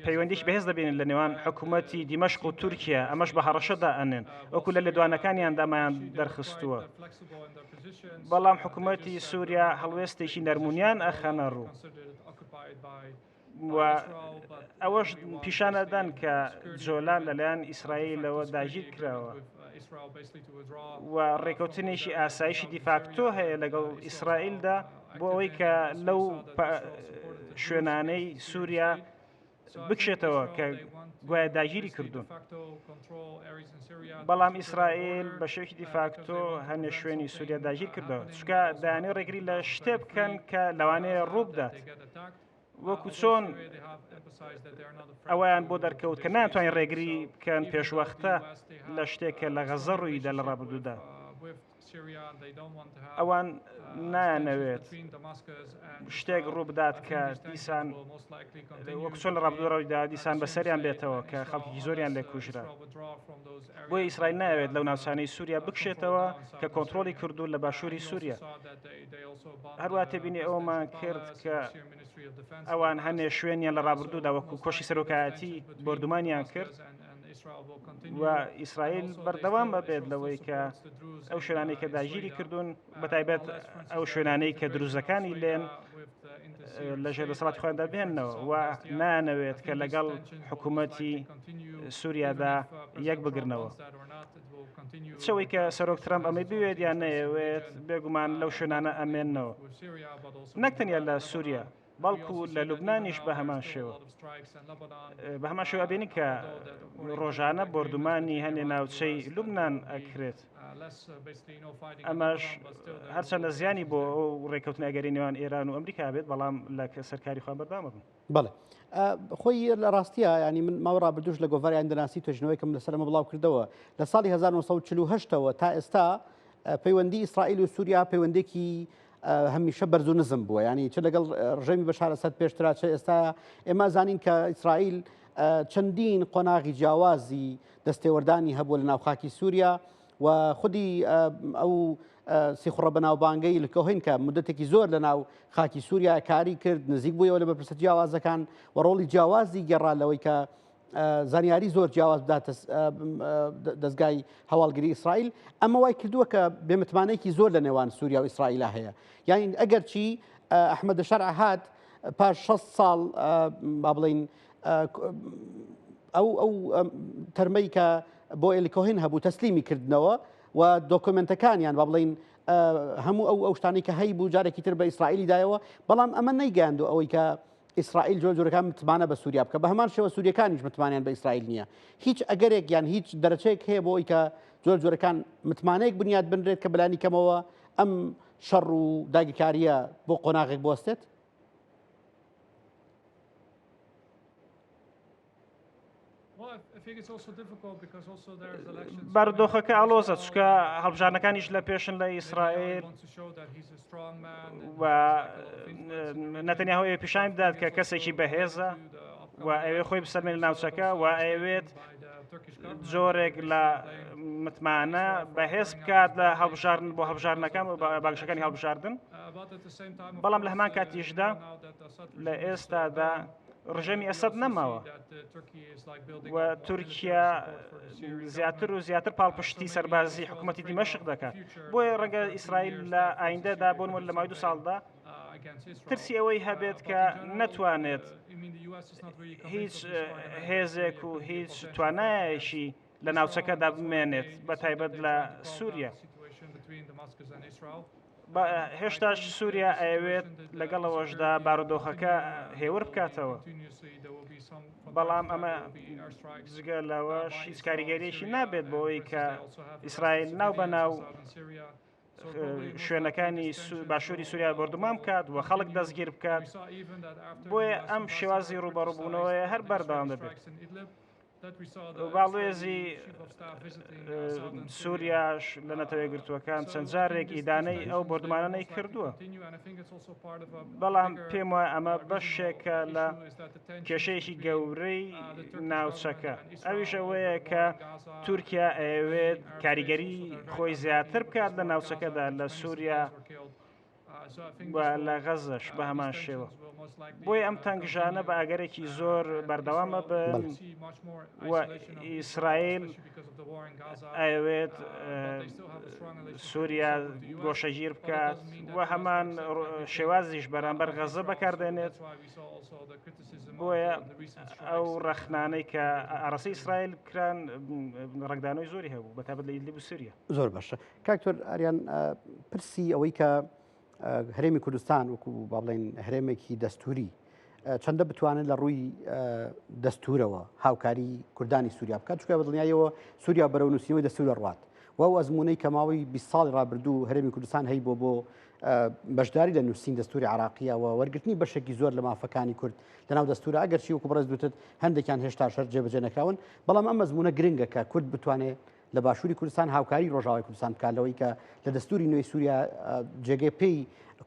پەیوەندیش بەهێز دەبێنن لە نێوان حکوومەتی دیمەشق و تورکیا ئەمەش بە هەڕەشەدا ئەنێن وەکو لە لێدوانەکانیان دامایان دەرخستووە بەڵام حکوومەتی سووریا هەڵوێستێکی نەرمونیان ئەخەنە ڕوو و ئەوەش پیشانەدان کە جۆلان لەلایەن ئیسرائیلەوە داگیر کراوە و ڕێکەوتنێکی ئاسایشی دیفاکتۆ هەیە لەگەڵ ئیسرائیلدا بۆ ئەوەی کە لەو شوێنانەی سووریا بکشێتەوە کە گوایە داگیری کردوون بەڵام ئیسرائیل بە شێوکی دیفاکتۆ هەنێ شوێنی سووریا داگیر کردەوە چکە دایانێ ڕێگری لە شتێ بکەن کە لەوانەیە ڕوو بدات وەکو چۆن ئەویان بۆ دەرکەوت کە ناتوانین ڕێگری بکەن پێشوەختە لە شتێکە لە غەزە ڕوویدا لە ڕابردوودا ئەوان نایانەوێت شتێک ڕوو بدات کە دیسان وەکو چۆن لە ڕابردووڕەوەیدا دیسان بەسەریان بێتەوە کە خەڵکی زۆریان لێ کوژرا بۆی ئیسرائیل ناوێت لەو ناوچانەی سووریا بکشێتەوە کە کۆنتترۆلی کردو لە باشووری سووریا هەروە تێبینی ئەومان کرد کە ئەوان هەنێ شوێنیان لە ڕابردوودا وەکو کۆشی سەرۆکایەتی بردومانیان کرد و ئیسرائیل بەردەوام ببێت لەوەی کە ئەو شوێنانەی کە داگیری کردوون بەتایبەت ئەو شوێنانەی کە دروزەکانی لێن لە ژێر دەسەڵاتی خۆیاندا بهێننەوە و نانەوێت کە لەگەڵ حکوومەتی سووریادا یەک بگرنەوە چەوەی کە سەرۆک ترامپ ئەمەی بوێت یان نەیەوێت بێگومان لەو شوێنانە ئەمێننەوە نەک تەنیا لە سووریا بەڵکو لە لوبنانیش بە هەمان شێوە بە هەمان شێوە بینی کە ڕۆژانە بردومانی هەنێ ناوچەی لوبنان ئەکرێت ئەمەش هەرچەندە زیانی بۆ ئەو ڕێکەوتن ئەگەری نێوان ئێران و ئەمریکا بێت بەڵام لە سەرکاری خۆیان بەردەوام بن. بەڵێ خۆی لە ڕاستیە ینی من ماوە ڕابردووش لە گۆڤاری ئەندەناسی توێژنەوەیکم لەسەرمە بڵاو کردەوە لە ساڵی 1948ەوە تا ئێستا پەیوەندی ئیسرائیل و سووریا پەیوەندێکی هەمیشە بەرز و نزم بووە ینی چ لەگەڵ ڕژێمی بەشار ئەسەد پێشترا چ ئێستا ئێمە زانین کە ئیسرائیل چەندین قۆناغی جیاوازی دەستێوەردانی هەبووە لە ناوخاکی سووریا و خودی ئەو سیخڕە بەناوبانگەی لەکەوهین کە مدەتێکی زۆر لە ناو خاکی سووریا کاری کرد نزیک بوویەوە لە بەرپرسە جیاوازەکان و ڕۆڵی جیاوازی گەڕا لەوەی کە زانیاری زۆر جیاواز بداتە دەستگای هەواڵگری ئیسرائیل ئەمە وای کردووە کە بێمتمانەیەکی زۆر لە نێوان سووریا و ئیسرائیلە هەیە یان ئەگەر چی ئەحمەد شەرع هات پاش 6 ساڵ با بڵین ئەو تەرمەی کە بۆ ئێلیکۆهین هەبوو تەسلیمی کردنەوە و دۆکومنتەکانیان با بڵین هەموو ئەو شتانی کە هەی بوو جارێکی تر بە ئیسرائیلی دایەوە بەڵام ئەمە نەیگەاندو ئەوەی کە ئیسرائیل جۆرەکان متمانە بە سووریا بکە بە هەمان شێوە سووریەکانیش متمانیان بە ئیسرائیل نییە هیچ ئەگەرێک یان هیچ دەرەچەیەک هەیە بۆ ئەوی کە جۆرەکان متمانەیەک بنیاد بنرێت کە بەلانی کەمەوە ئەم شەڕ و داگیرکاریە بۆ قۆناغێک بوەستێت. بارودۆخەکە ئەڵۆزە چکە هەڵبژارنەکانیش لە پێشن لە ئیسرائیل و نەتەنیاهۆی پیشان بدات کە کەسێکی بەهێزە و ئەوێ خۆی بسەرمێن لە ناوچەکە و ئەوێت جۆرێک لە متمانە بەهێز بکات لە هەڵبژاردن بۆ هەڵبژارنەکان و باگشەکانی هەڵبژاردن بەڵام لە هەمان کاتیشدا لە ئێستادا ڕژەمی ئەسەد نەماوە و تورکیا زیاتر و زیاتر پاڵپشتی سەربازی حکوومەتی دیمەشق دەکات بۆیە ڕەنگە ئیسرائیل لە ئایندەدا بۆ لە مای 2 ساڵدا ترسی ئەوەی هەبێت کە نەتوانێت هیچ هێزێک و هیچ توانایەکی لە ناوچەکەدا بمێنێت بە تایبەت لە سووریا. هێشتاش سووریا ئەوێت لەگەڵەوەشدا بارودۆخەکە هێور بکاتەوە، بەڵام ئەمە جگە لەوەش هیچ کاریگەریەکی نابێت بۆەوەی کە ئیسرائیل ناو بەناو شوێنەکانی باشووری سووریا بردومان بکات و خەڵک دەستگیر بکات. بۆیە ئەم شێوازی ڕوبەڕووبوونەوەی هەر بەردەوام دەبێت. باڵێزی سووریاش لە نەتەوەی گرتووەکان چەند جارێک ئیدانەی ئەو بردومانانەی کردووە، بەڵام پێم وایە ئەمە بەشێکە لە کێشەیەکی گەورەی ناوچەکە. ئەویش ئەوەیە کە تورکیا ئەوێت کاریگەری خۆی زیاتر بکات لە ناوچەکەدا لە سووریا لە غەزەش بە هەمان شێوە. بۆی ئەم تەنگژانە بە ئاگەرێکی زۆر بەردەوامە بن و ئیسرائیل ئەوێت سووریا گۆشەگیر بکات و هەمان شێوازیش بەرامبەر غەزە بەکاردێنێت. بۆیە ئەو ڕەخنانەی کە ئارەسی ئیسرائیل کران ڕێکدانەوەی زۆری هەبوو بە تایبەت لە ئیدلیب و سووریا. زۆر باشە. کاکتۆر ئاریان پرسی ئەوەی کە هەرێمی کوردستان وەکو با بڵێن هەرێمێکی دەستوری چەندە بتوانێت لە ڕووی دەستورەوە هاوکاری کوردانی سووریا بکات، چونکە بە دڵنیاییەوە سووریا بەرەو نووسینەوەی دەستور دەڕوات و ئەو ئەزمونەی کە ماوەی 20 ساڵی ڕابردوو هەرێمی کوردستان هەی بۆ بەشداری لە نووسین دەستوری عراقیەوە وەرگرتنی بەشێکی زۆر لە مافەکانی کورد لەناو دەستورە، ئەگەرچی وەکو بەڕێز دوتت هەندێکیان هێشتا شەر جێبەجێ نەکراون، بەڵام ئەم ئەزمونە گرنگە کە کورد بتوانێت لە باشووری کوردستان هاوکاری ڕۆژاوای کوردستان بکات لەوەی کە لە دەستوری نوێی سووریا جێگەی پێی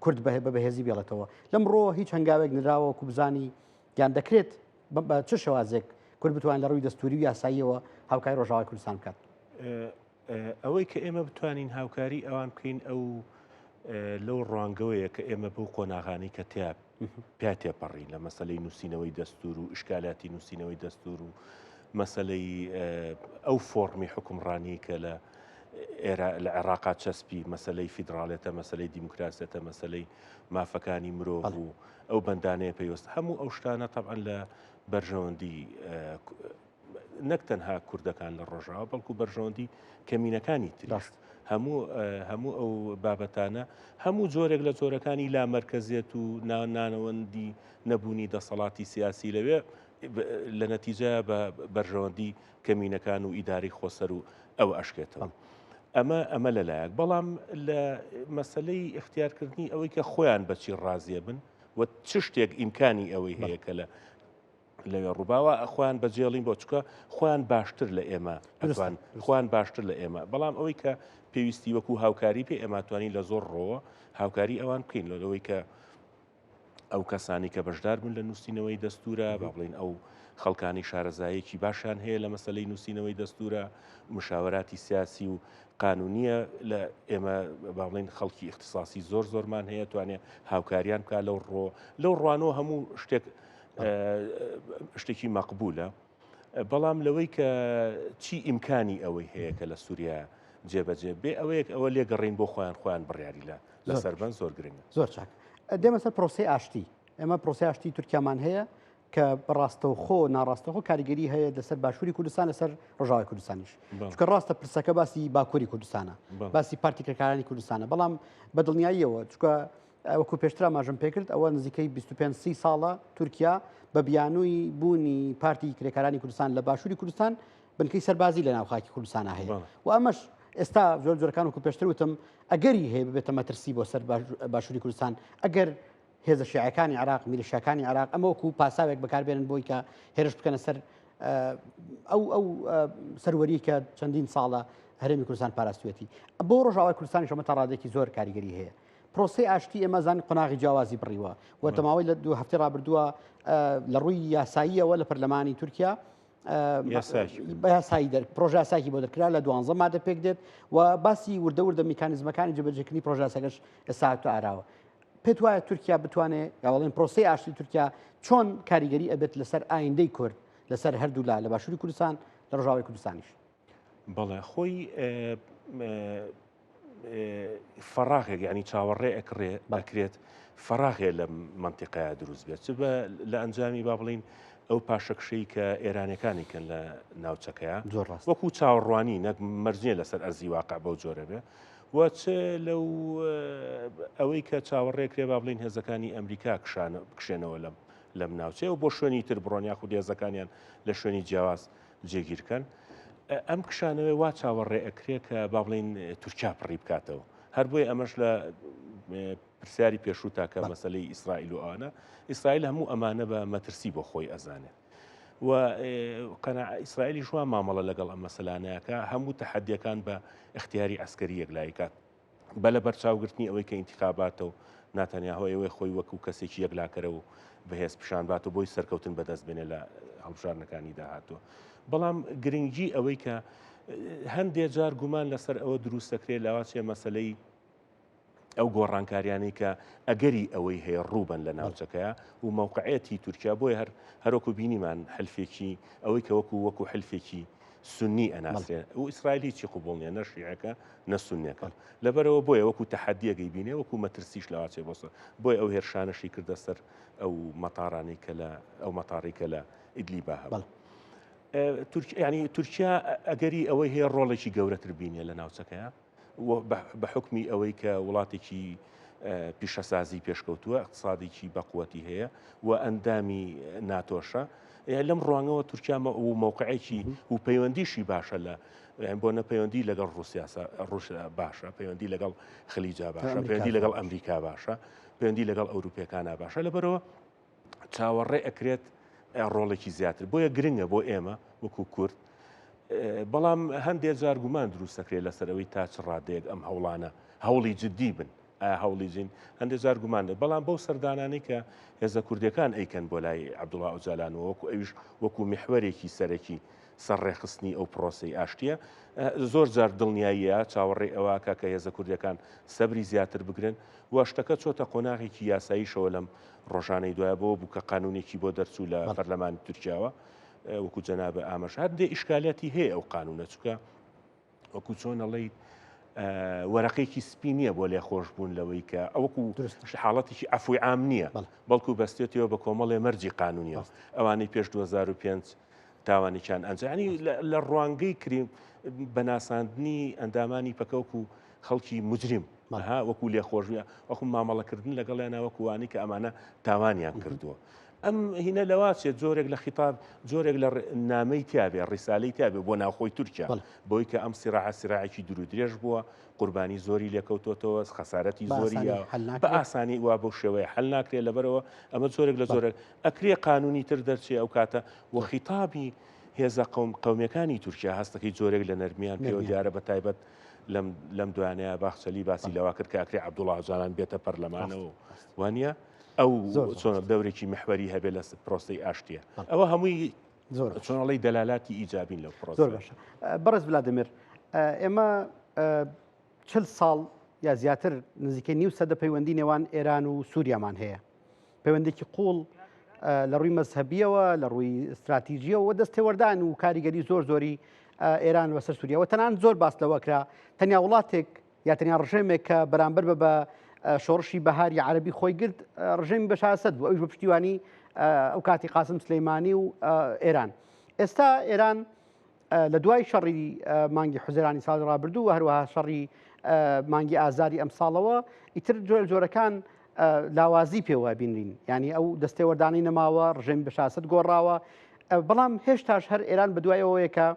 کورد بە بەهێزی بێڵێتەوە. لەمڕۆ هیچ هەنگاوێک نراوەکو بزانی یان دەکرێت بە چه شێوازێک کورد بتوانێت لە ڕووی دەستوری و یاساییەوە هاوکاری ڕۆژاوای کوردستان بکات. ئەوەی کە ئێمە بتوانین هاوکاری ئەوان بکەین ئەو لەو ڕوانگەوەیە کە ئێمە بەو قۆناغانی کە پیا تێپەڕین لە مەسەلەی نووسینەوەی دەستور و ئشکالاتی نووسینەوەی دەستور و مەسەلەی ئەو فۆرمی حکومڕانی کە لە عێراقا چەسپی مەسەلەی فیدراڵێتە، مەسەلەی دیموکراسێتە، مەسەلەی مافەکانی مرۆڤ و ئەو بەندانەیە پێویست هەموو ئەو شتانە تەبعاً لە بەرژەوەندی نەک تەنها کوردەکان لە ڕۆژاوە بەڵکو بەرژەوەندی کەمینەکانی تریش هەموو ئەو بابەتانە هەموو جۆرێک لە جۆرەکانی لا مەرکەزیەت و نانەوەندی نەبوونی دەسەڵاتی سیاسی لەوێ لە نەتیجە بە بەرژەوەندی کەمینەکان و ئیداری خۆسەر و ئەو ئەشکێتەوە. ئەمە لەلایەک، بەڵام لە مەسلەی اختیارکردنی ئەوەی کە خۆیان بەچی ڕازیە بن و چ شتێک ئیمکانی ئەوەی هەیە کە لەوێ ڕووباوە خۆیان بەجێڵین بۆ چکە خۆیان باشتر لە ئێمە ئەتوان خۆیان باشتر لە ئێمە، بەڵام ئەوەی کە پێویستی وەکو هاوکاری پێ ئێماتوانی لە زۆر ڕۆوە هاوکاری ئەوان بکەین لەوەی کە ئەو کەسانی کە بەشدار بن لە نووسینەوەی دەستورە با بڵین ئەو خەڵکانی شارەزایەکی باشیان هەیە لە مەسلەی نووسینەوەی دەستورە، مشاوراتی سیاسی و قانونیە لە ئێمە با بڵین خەڵکی اختصاصی زۆرمان هەیە توانێت هاوکاریان بکات لەو ڕوانەوە هەموو شتێکی مەقبولە، بەڵام لەوەی کە چی ئیمکانی ئەوەی هەیە کە لە سووریا جێبەجێ بێ ئەوەیە لێگەڕین بۆ خۆیان بڕیاری لە سەربەن زۆر گرنگە. زۆر چاک. دێمە سەر پرۆسی ئاشتی. ئێمە پرۆسی ئاشتی تورکیامان هەیە کە بەڕاستەوخۆ ناڕاستەخۆ کاریگەری هەیە لەسەر باشووری کوردستان لەسەر ڕۆژاوای کوردستانیش، چونکە ڕاستە پرسەکە باسی باکووری کوردستانە، باسی پارتی کرێکارانی کوردستانە، بەڵام بە دڵنیاییەوە چونکە وەکو پێشتر ئاماژەم پێکرد ئەوە نزیکەی 25-30 ساڵە تورکیا بە بیانووی بوونی پارتی کرێکارانی کوردستان لە باشووری کوردستان بنکەی سەربازی لە ناوخاکی کوردستانە هەیە و ئەمەش ئێستا زۆر جۆرەکان وەکو پێشتر وتم ئەگەری هەیە ببێتە مەترسی بۆ سەر باشووری کوردستان ئەگەر هێزە شیعەکانی عراق میلیشیاکانی عراق ئەمە وەکو پاساوێک بەکاربێنن بۆی کە هێرش بکەنە سەر ئەو سەروەری کە چەندین ساڵە هەرێمی کوردستان پاراستوێتی. بۆ ڕۆژاوای کوردستانی شەمە تا ڕادێکی زۆر کاریگەری هەیە. پرۆسی ئاشتی ئێمە زان قۆناغی جیاوازی بڕیوە و تەماوەی لە 2 هەفتەی ڕابردووە لە ڕووی یاساییەوە لە پەرلەمانی تورکیا یاسایی پرۆژە یاساکی بۆ دەرکرا لە 12 مادە پێک دێت و باسی وردە میکانیزمەکانی جێبەجێکردنی پرۆژە یاساکەش ئێستا ئاراوە. پێت وایە تورکیا بتوانێت یاوەڵێن پرۆسی ئاشتی تورکیا چۆن کاریگەری ئەبێت لەسەر ئایندەی کورد لەسەر هەردوو لە باشووری کوردستان لە ڕۆژاوی کوردستانیش بەڵێ خۆی فەراغێک ینی چاوەڕێ ئەکرێت فەراغێ لە منتیقەیە دروست بێت چ بە لە ئەنجامی با بڵین ئەو پاشەکشەی کە ئێرانەکانی کەن لە ناوچەکەیە زۆر ڕاست وەکو چاوەڕوانی نەک مەرجێ لەسەر ئەرزی واقع بەو جۆرە بێ وە چ لەو ئەوەی کە چاوەڕێکرێ با بڵین هێزەکانی ئەمریکا بکشێنەوە لەم ناوچێ و بۆ شوێنی تر بڕۆنیا خود هێزەکانیان لە شوێنی جیاواز جێگیرکەن ئەم کشانەوەی وا چاوەڕێ ئەکرێ کە با بڵین تورکیا پڕی بکاتەوە هەر بۆی ئەمەش لە پرسیاری پێشوو تاکە مەسلەی ئیسرائیل و ئەوانە ئیسرائیل هەموو ئەمانە بە مەترسی بۆ خۆی ئەزانێت و ئیسرائیلی جوان مامەڵە لەگەڵ ئەم مەسەلانەیەکە هەموو تەحەدیەکان بە اختیاری ئەسکەری یەکلایکات بە لە بەرچاوگرتنی ئەوەی کە ئینتیخاباتە و ناتەنیاهۆی ئەوەی خۆی وەکو کەسێکی یەکلاکەرە و بەهێز پیشانبات و بۆی سەرکەوتن بەدەست بێنێ لە هەڵبژارنەکانی داهاتوە بەڵام گرنگی ئەوەی کە هەندێک جار گومان لەسەر ئەوە دروستەکرێت لاواچێ مەسلەی ئەو گۆڕانکاریانەی کە ئەگەری ئەوەی هەیە ڕووبن لە ناوچەکەیە و مووقعەتی تورکیا بۆی هەروەکو بینیمان حلفێکی ئەوەی کە وەکو حلفێکی سنی ئەناسێ و ئیسرائیلی چی قوبوڵنیە نەشیعەکە نەسونیەکە لەبەرەوە بۆیە وەکو تەحەدیەکەی بینێ وەکو مەترسیش لەواچێ بۆسە بۆی ئەو هێرشانەشی کردە سەر ئەو مەتارانی کە لە ئەو مەتاڕی کە لە ئیدلیبا هەبڵ ینی تورکیا ئەگەری ئەوەی هەیە ڕۆڵێکی گەورەتر بینێ لە ناوچەکەیە بە حکمی ئەوەی کە وڵاتێکی پیشەسازی پێشکەوتووە اقتصادێکی بەقوەتی هەیە و ئەندامی ناتۆشە لەم ڕوانگەوە تورکیا و مووقعێکی و پەیوەندیشی باشە لە بۆ نەپەیوەندی لەگەڵ ڕوسیا باشە پەیوەندی لەگەڵ خلیجا باشە پەیوەندی لەگەڵ ئەمریکا باشە پەیوەندی لەگەڵ ئەوروپیەکانە باشە لەبەرەوە چاوەڕێ ئەکرێت ڕۆڵێکی زیاتر بۆیە گرنگە بۆ ئێمە وەکو کورد بەڵام هەندێک جار گومان دروستەکرێت لەسەرەوەی تا چ ڕادەیەک ئەم هەوڵانە هەوڵی جددی بن هەوڵی جین هەندێک جار گومانێت بەڵام بەو سەردانانەی کە هێزە کوردەکان ئەیکەن بۆ لای عەبدوڵڵا ئۆجالانەوە وەکو ئەویش وەکو میحوەرێکی سەرەکی سەرڕێخستنی ئەو پرۆسەی ئاشتیە زۆر جار دڵنیاییە چاوەڕێ ئەوەکە کە هێزە کوردەکان سەبری زیاتر بگرن و شتەکە چۆتە قۆناغێکی یاساییشەوە لەم ڕۆژانەی دوایە بۆ بووکە قانونێکی بۆ دەرچوو لە پەرلەمانی تورکیاوە وەکو جەنابە ئامەش هەندێ ئیشکالاتی هەیە ئەو قانونە چکە وەکو چۆنەڵی وەرەقێکی سپی نییە بۆ لێ خۆشببوون لەوەی کە ئەوەکو حاڵەتێکی ئەفوی عام نییە بەڵکو بەستێتەوە بە کۆمەڵێ مەرجی قانونیە ئەوانەی پێش 2005 تاوانێکیان ئەنجانی لە ڕوانگەی کریم بەناساندنی ئەندامانی پەکەوکو خەڵکی مجرم وەکو لێ خۆشویە وەکو مامەڵەکردن لەگەڵیان وەکوانی کە ئەمانە تاوانیان کردووە ئەم هینە لەواتێت جۆرێک لە خیتاب جۆرێک لە نامەی تیاابێ ڕیسالەی تیاابێ بۆ ناوخۆی تورکیا بۆی کە ئەم سیراعەکی دوور درێژ بووە قوربانی زۆری لێکەوتۆتەوە خەسارەتی زۆری بە ئاسانی وا بۆ شێوەیە هەل ناکرێت لەبەرەوە ئەمە جۆرێک لە جۆرێک ئەکرێ قانونی تر دەرچێ ئەو کاتە و خیتابی هێزە قەومیەکانی تورکیا هەستەکەی جۆرێک لە نەرمیان پێوە دیارە بە تایبەت لەم دوانەیە باخچەلی باسی لەوا کرد کە ئەکرێ عەبدوڵڵا ئۆجالان بێتە پەرلەمانەوە وانە ئەو چۆن دەورێکی محوەری هەبێ لە پرۆسی ئاشتیە ئەوە هەمووی چۆنەڵی دەلالاتی ئیجابین لەو پرۆسی زۆر باشە بەڕێز ڤلادیمیر ئێمە 40 ساڵ یا زیاتر نزیکەی نیو سەدە پەیوەندی نێوان ئێران و سووریامان هەیە پەیوەندێکی قوڵ لە ڕووی مەزهەبیەوە لە ڕووی استراتیژیەوە دەستێوەردان و کاریگەری زۆری ئێران وەسەر سووریاوە تەنان زۆر باس لەوەکرا تەنیا وڵاتێک یا تەنیا ڕژێمێک کە بەرامبەر بە شۆڕشی بەهاری عەربی خۆی گرت ڕژێمی بەشاسەد بوو ئەوش بە پشتیوانی ئەو کاتی قاسم سلەیمانی و ئێران ئێستا ئێران لە دوای شەڕی مانگی حوزەیرانی ساڵی ڕابردوو و هەروەها شەڕی مانگی ئازاری ئەم ساڵەوە ئیتر جۆرەکان لاوازی پێوە بینرین ینی ئەو دەستێوەردانی نەماوە ڕژێمی بەشاسەد گۆڕاوە بەڵام هێشتاش هەر ئێران بە دوایەوەیەکە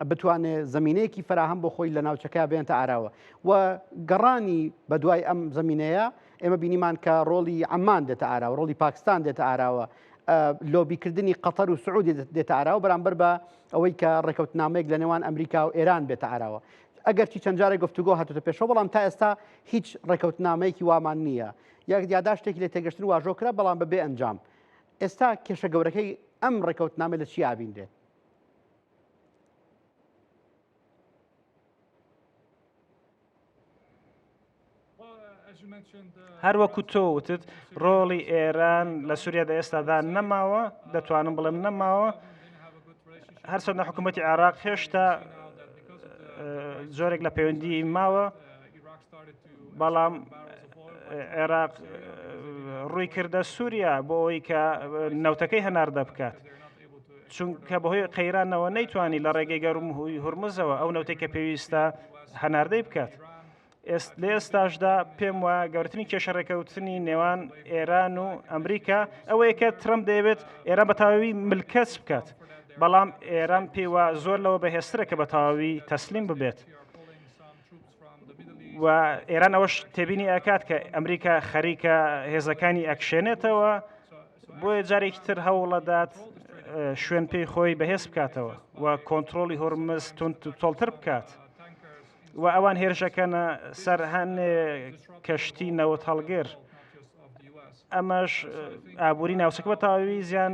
بتوانێت زمینەیەکی فراهەم بۆ خۆی لە ناوچەکە بێنتە ئاراوە و گەڕانی بە دوای ئەم زمینەیە ئێمە بینیمان کە ڕۆڵی عەمان دێتە ئاراوە ڕۆڵی پاکستان دێتە ئاراوە لۆبیکردنی قەتەر و سعودی دێتە ئاراوە بەرامبەر بە ئەوەی کە ڕێکەوتنامەیەک لە نێوان ئەمریکا و ئێران بێتە ئاراوە ئەگەر چی چەند جارێک گفتوگۆ هاتوتە پێشەوە بەڵام تا ئێستا هیچ ڕێکەوتنامەیەکی وامان نییە یاک یادا شتێکی لە تێگەشتن واژۆکرا بەڵام بەبێ ئەنجام ئێستا کێشە گەورەکەی ئەم ڕێکەوتنامە لە چی ئابیندێت هەروەکو تۆوتت ڕۆڵی ئێران لە سووریا ئێستادا نەماوە دەتوانم بڵێم نەماوە هەرچەندە حکوومەتی عێراق هێشتا زۆرێک لە پەیوەندی ماوە بەڵام عێراق ڕووی کردە سووریا بۆ ئەوەی کە نەوتەکەی هەناردە بکات چونکە بەهۆی قەیرانەوە نەیتوانی لە ڕێگەی گەڕم هورمزەوە ئەو نەوتێک کە پێویستە هەناردەی بکات لە ئێستاشدا پێم وایە گەورەترین کێشەڕێکەوتنی نێوان ئێران و ئەمریکا ئەوەیە کە ترەمپ دەیەوێت ئێران بە تەواوی ملکەت بکات بەڵام ئێران پێی وە زۆر لەوە بەهێزترە کە بە تەواوی تەسلیم ببێت و ئێران ئەوەش تێبینی ئاکات کە ئەمریکا خەریکە هێزەکانی ئەکشێنێتەوە بۆیە جارێکی تر هەوڵەدات شوێن پێی خۆی بەهێز بکاتەوە و کۆنتترۆلی هۆرمز تۆڵتر بکات و ئەوان هێرشەکەنە سەر هەنێ کەشتی نەوت هەڵگر ئەمەش ئابووری ناوچەکە بە تەواوی زیان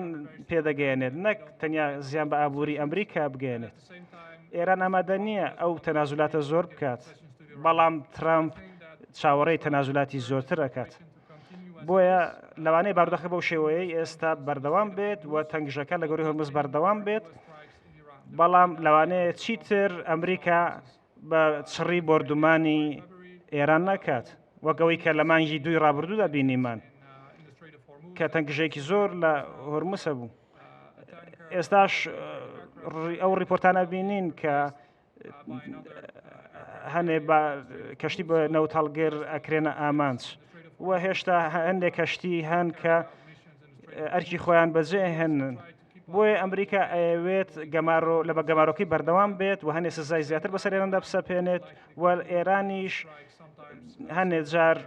پێدەگەیەنێت نەک تەنیا زیان بە ئابووری ئەمریکا بگەێنێت ئێران ئامادە نییە ئەو تەنازولاتە زۆر بکات بەڵام ترامپ چاوەڕێی تەنازولاتی زۆرتر ئەکات بۆیە لەوانەیە بارودۆخە بەو شێوەیەی ئێستا بەردەوام بێت و تەنگژەکە لە گەوری هۆرمز بەردەوام بێت بەڵام لەوانەیە چیتر ئەمریکا بە چڕی بردومانی ئێران نەکات وەکەوەی کە لە مانگی دوی ڕابردوودا بینیمان کە تەنگژەیەکی زۆر لە هۆرمسە بوو ئێستاش ئەو ریپۆرتانە بینین کە هەنێ کەشتی بە نەوت هەڵگر ئەکرێنە ئامانج و هێشتا هەندێک کەشتی هەن کە ئەرکی خۆیان بەجێ هێنن بۆیە ئەمریکا ئەوێت لە بە گەمارۆکەی بەردەوام بێت و هەنێ سزای زیاتر بەسەر ئێراندا بسەپێنێت و ئێرانیش هەنێ جار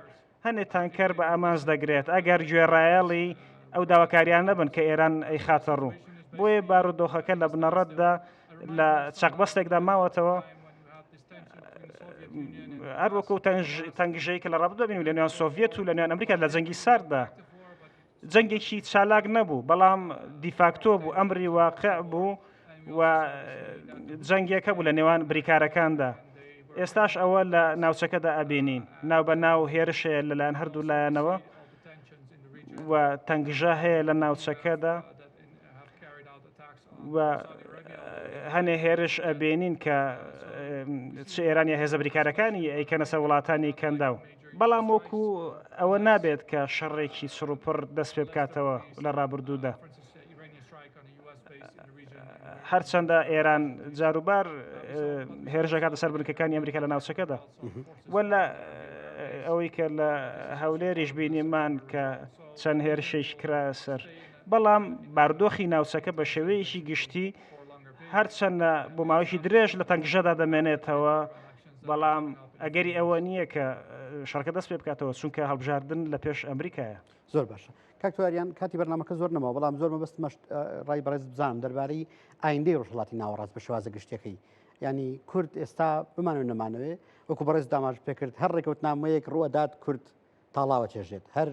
هەنێ تانکەر بە ئامانج دەگرێت ئەگەر گوێڕایەڵی ئەو داواکاریان نەبن کە ئێران ئەی خاتە ڕوو بۆیە بارودۆخەکە لە بنەڕەتدا لە چەقبەستێکدا ماوەتەوە هەروەکو تەنگژەی کە لە ڕابردوودا بینیم لە نێوان سۆڤێت و لە نێوان ئەمریکا لە جەنگی ساردا جەنگێکی چالاک نەبوو بەڵام دیفاکتۆ بوو ئەمری واقع بوو و جەنگێکە بوو لە نێوان بریکارەکاندا ئێستاش ئەوە لە ناوچەکەدا ئەبینین ناو بە ناو هێرشەیە لەلایەن هەردوو لایەنەوە و تەنگژە هەیە لە ناوچەکەدا و هەنێ هێرش ئەبینین کە چ ئێرانیا هێزە بریکارەکانی ئەیکەنە سەر وڵاتانی کەنداو بەڵام وەکو ئەوە نابێت کە شەڕێکی سروپڕ دەست پێ بکاتەوە لە ڕابردوودا هەرچەندە ئێران جاروبار هێرشەکاتە سەر بنکەکانی ئەمریکا لە ناوچەکەدا وەلا ئەوەی کە لە هەولێریش بینیمان کە چەند هێرشێک کرا سەر بەڵام باردۆخی ناوچەکە بە شێوەیەکی گشتی هەرچەندە بۆ ماوەیەکی درێژ لە تەنگژەدا دەمێنێتەوە بەڵام ئەگەری ئەوە نییە کە شەڕەکە دەست پێ بکاتەوە چونکە هەڵبژاردن لە پێش ئەمریکایە زۆر باشە کاکتۆریان کاتی بەرنامەکە زۆر نەماوە بەڵام زۆر مەبەست ڕای بەڕێز بزانم دەربارەی ئایندەی ڕۆژهەڵاتی ناوەڕاست بە شێوازە گشتەکەی ینی کورد ئێستا بمانوێت نەمانەوێ وەکو بەڕێز داماژ پێکرد هەر ڕێکەوتنامەیەک ڕوەدات کورد تاڵاوە چێژێت هەر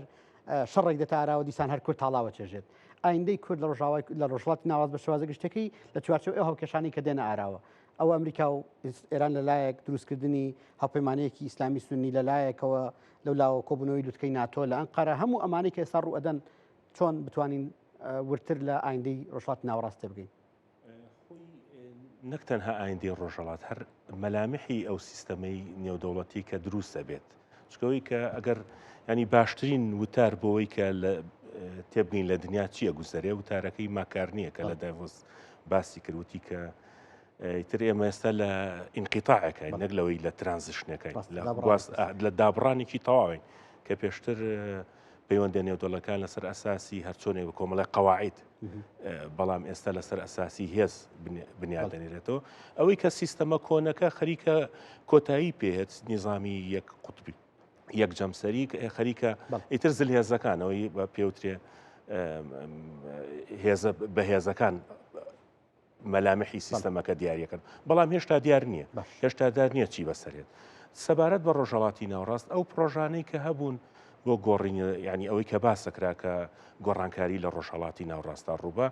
شەڕێک دەتاراوە دیسان هەر کورد تاڵاوە چێژێت ئایندەی کورد لە ڕۆژهەڵاتی ناوەڕاست بە شێوازە گشتەکەی لە چوارچێوە ئەو هەڵکێشانی کە دێنە ئاراوە ئەو ئەمریکا و ئێران لەلایەک دروستکردنی هەڵپەیمانەیەکی ئیسلامی سونی لەلایەکەوە لەولاوە کۆبوونەوەی لوتکەی ناتۆ لە ئەنقەرە هەموو ئەمانەی کە ئێستا ڕوئەدەن چۆن بتوانین ورتر لە ئایندەی ڕۆژهەڵاتی ناوەڕاست بگەین نەک تەنها ئایندەی ڕۆژهەڵات هەر مەلامحی ئەو سیستەمەی نێودەوڵەتی کە دروستە بێت چکەوەی کە ئەگەر ینی باشترین وتار بۆەوەی کە تێبگەین لە دنیا چییە گوزەرێ وتارەکەی ماکار نییە کە لە داڤۆس باسی کردوتی کە تر ئێمە ئێستا لە ئینقیتاعەکە نەک لەوەی لە ترانزیشنەکەی لە دابڕانێکی تەواوین کە پێشتر پەیوەندە نێودەوڵەتەکان لەسەر ئەساسی هەرچۆنێک بە کۆمەڵی قەواعید بەڵام ئێستا لەسەر ئەساسی هێز بنیادەنێرێتەوە ئەوەی کە سیستەمە کۆنەکە خەریکە کۆتایی پێهێت نیزامی یەک قوتبی یەک جەمسەری خەریکە ئیتر زل هێزەکانەوەی بە پێوترێ بە هێزەکان مەلامحی سیستەمەکە دیاریەکەن بەڵام هێشتا دیار نییە هێشتا دیار نییە چی بەسەرێت سەبارەت بە ڕۆژهەڵاتی ناوەڕاست ئەو پرۆژانەی کە هەبوون بۆ گۆڕینی ینی ئەوەی کە باسەکرا کە گۆڕانکاری لە ڕۆژهەڵاتی ناوەڕاستە ڕووبە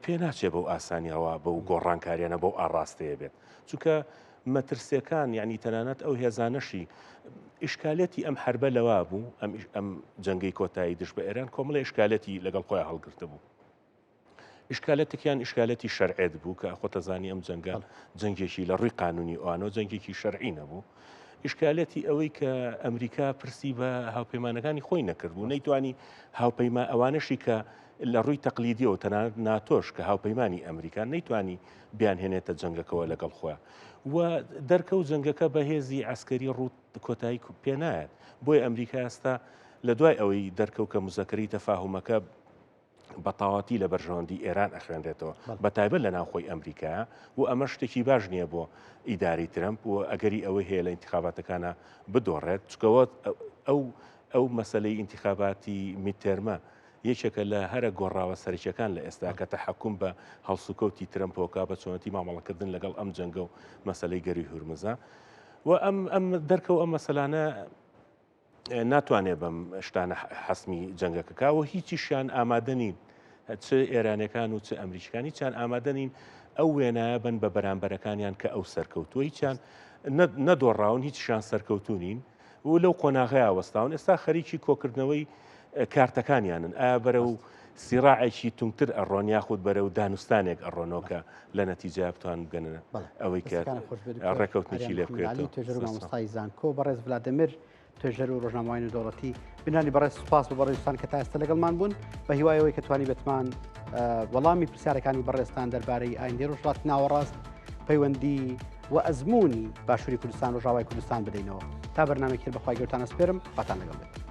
پێ ناچێت بەو ئاسانیەوە بەو گۆڕانکاریانە بەو ئاڕاستەیە بێت چونکە مەترسیەکان یعنی تەنانەت ئەو هێزانەشی ئیشکالەتی ئەم حربە لەوا بوو ئەم جەنگەی کۆتایی دژ بە ئێران کۆمەڵی ئیشکالەتی لەگەڵ خۆیان هەڵگرتە بوو. ئیشکالەتێکیان ئیشکالەتی شەرعێت بوو کە خۆتەزانی ئەم جەنگە جەنگێکی لە ڕووی قانونی ئەوانەوە جەنگێکی شەرعی نەبوو. ئیشکالەتی ئەوەی کە ئەمریکا پرسی بە هاوپەیمانەکانی خۆی نەکردبوو نەیتوانی هاوپەیما ئەوانەشی کە لە ڕووی تەقلیدیەوە تەنانەت ناتۆش کە هاوپەیمانی ئەمریکا نەیتوانی بیانهێنێتە جەنگەکەەوە لەگەڵ خۆیان و دەرکەوت جەنگەکە بەهێزی ئەسکەری ڕوو کۆتایی پێنایەت بۆی ئەمریکا ئێستا لە دوای ئەوەی دەرکەوت کە مزەکەری تەفاهومەکە بە تاواتی لە بەرژەوەندی ئێران ئەخوێنرێتەوە بە تایبەت لە ناوخۆی ئەمریکا و ئەمە شتێکی باش نییە بۆ ئیداری ترەمپ و ئەگەری ئەوەی هەیە لە انتخاباتەکانە بدۆڕێت چکەوە ئەو مەسلەی انتخاباتی میدتێرمە یەکێکە لە هەرە گۆڕاوە سەرچەکان لە ئێستا کە تەحەکوم بە هەڵسوکەوتی ترەمپۆکا بە چۆنەتی مامەڵەکردن لەگەڵ ئەم جەنگە و مەسلەی گەری هورمزە و ئەم دەرکەوت ئەم مەسەلانە ناتوانێت بەم شتانە حەسمی جەنگەکەکەوە هیچیشیان ئامادە نین چ ئێرانەکان و چ ئەمریکانی چیان ئامادە نین ئەو وێنایە بن بە بەرامبەرەکانیان کە ئەو سەرکەوتووە هیچیان نەدۆڕاون هیچیشان سەرکەوتونین و لەو قۆناغەیە وەستاون ئێستا خەریکی کۆکردنەوەی کارتەکانیانن ئایا بەرە و سیراعێکی تونگتر ئەڕۆن یاخود بەرە و دانوستانێک ئەڕۆنەوەکە لە نەتیجە بتوان بگەنە ئەوەی کە ڕێکەوتنێکی لێ بکرێتەوە. توێژەر و مامۆستای زانکۆ بەڕێز ڤلادیمیر توێژەر و ڕۆژنامەوانی دەوڵەتی بینانی بەڕێز سوپاس بۆ بەڕێزستان کە تا ئێستا لەگەڵمان بوون بە هیوایەوەی کە توانی بێتمان وەڵامی پرسیارەکانی بەڕێزتان دەربارەی ئایندەی ڕۆژهەڵاتی ناوەڕاست پەیوەندی و ئەزمموی باشووری کوردستان و ڕاوای کوردستان بدەینەوە تا بەرنامێکی بەخوای گەورتان ئەسپێرم باتان لەگەڵ بێت.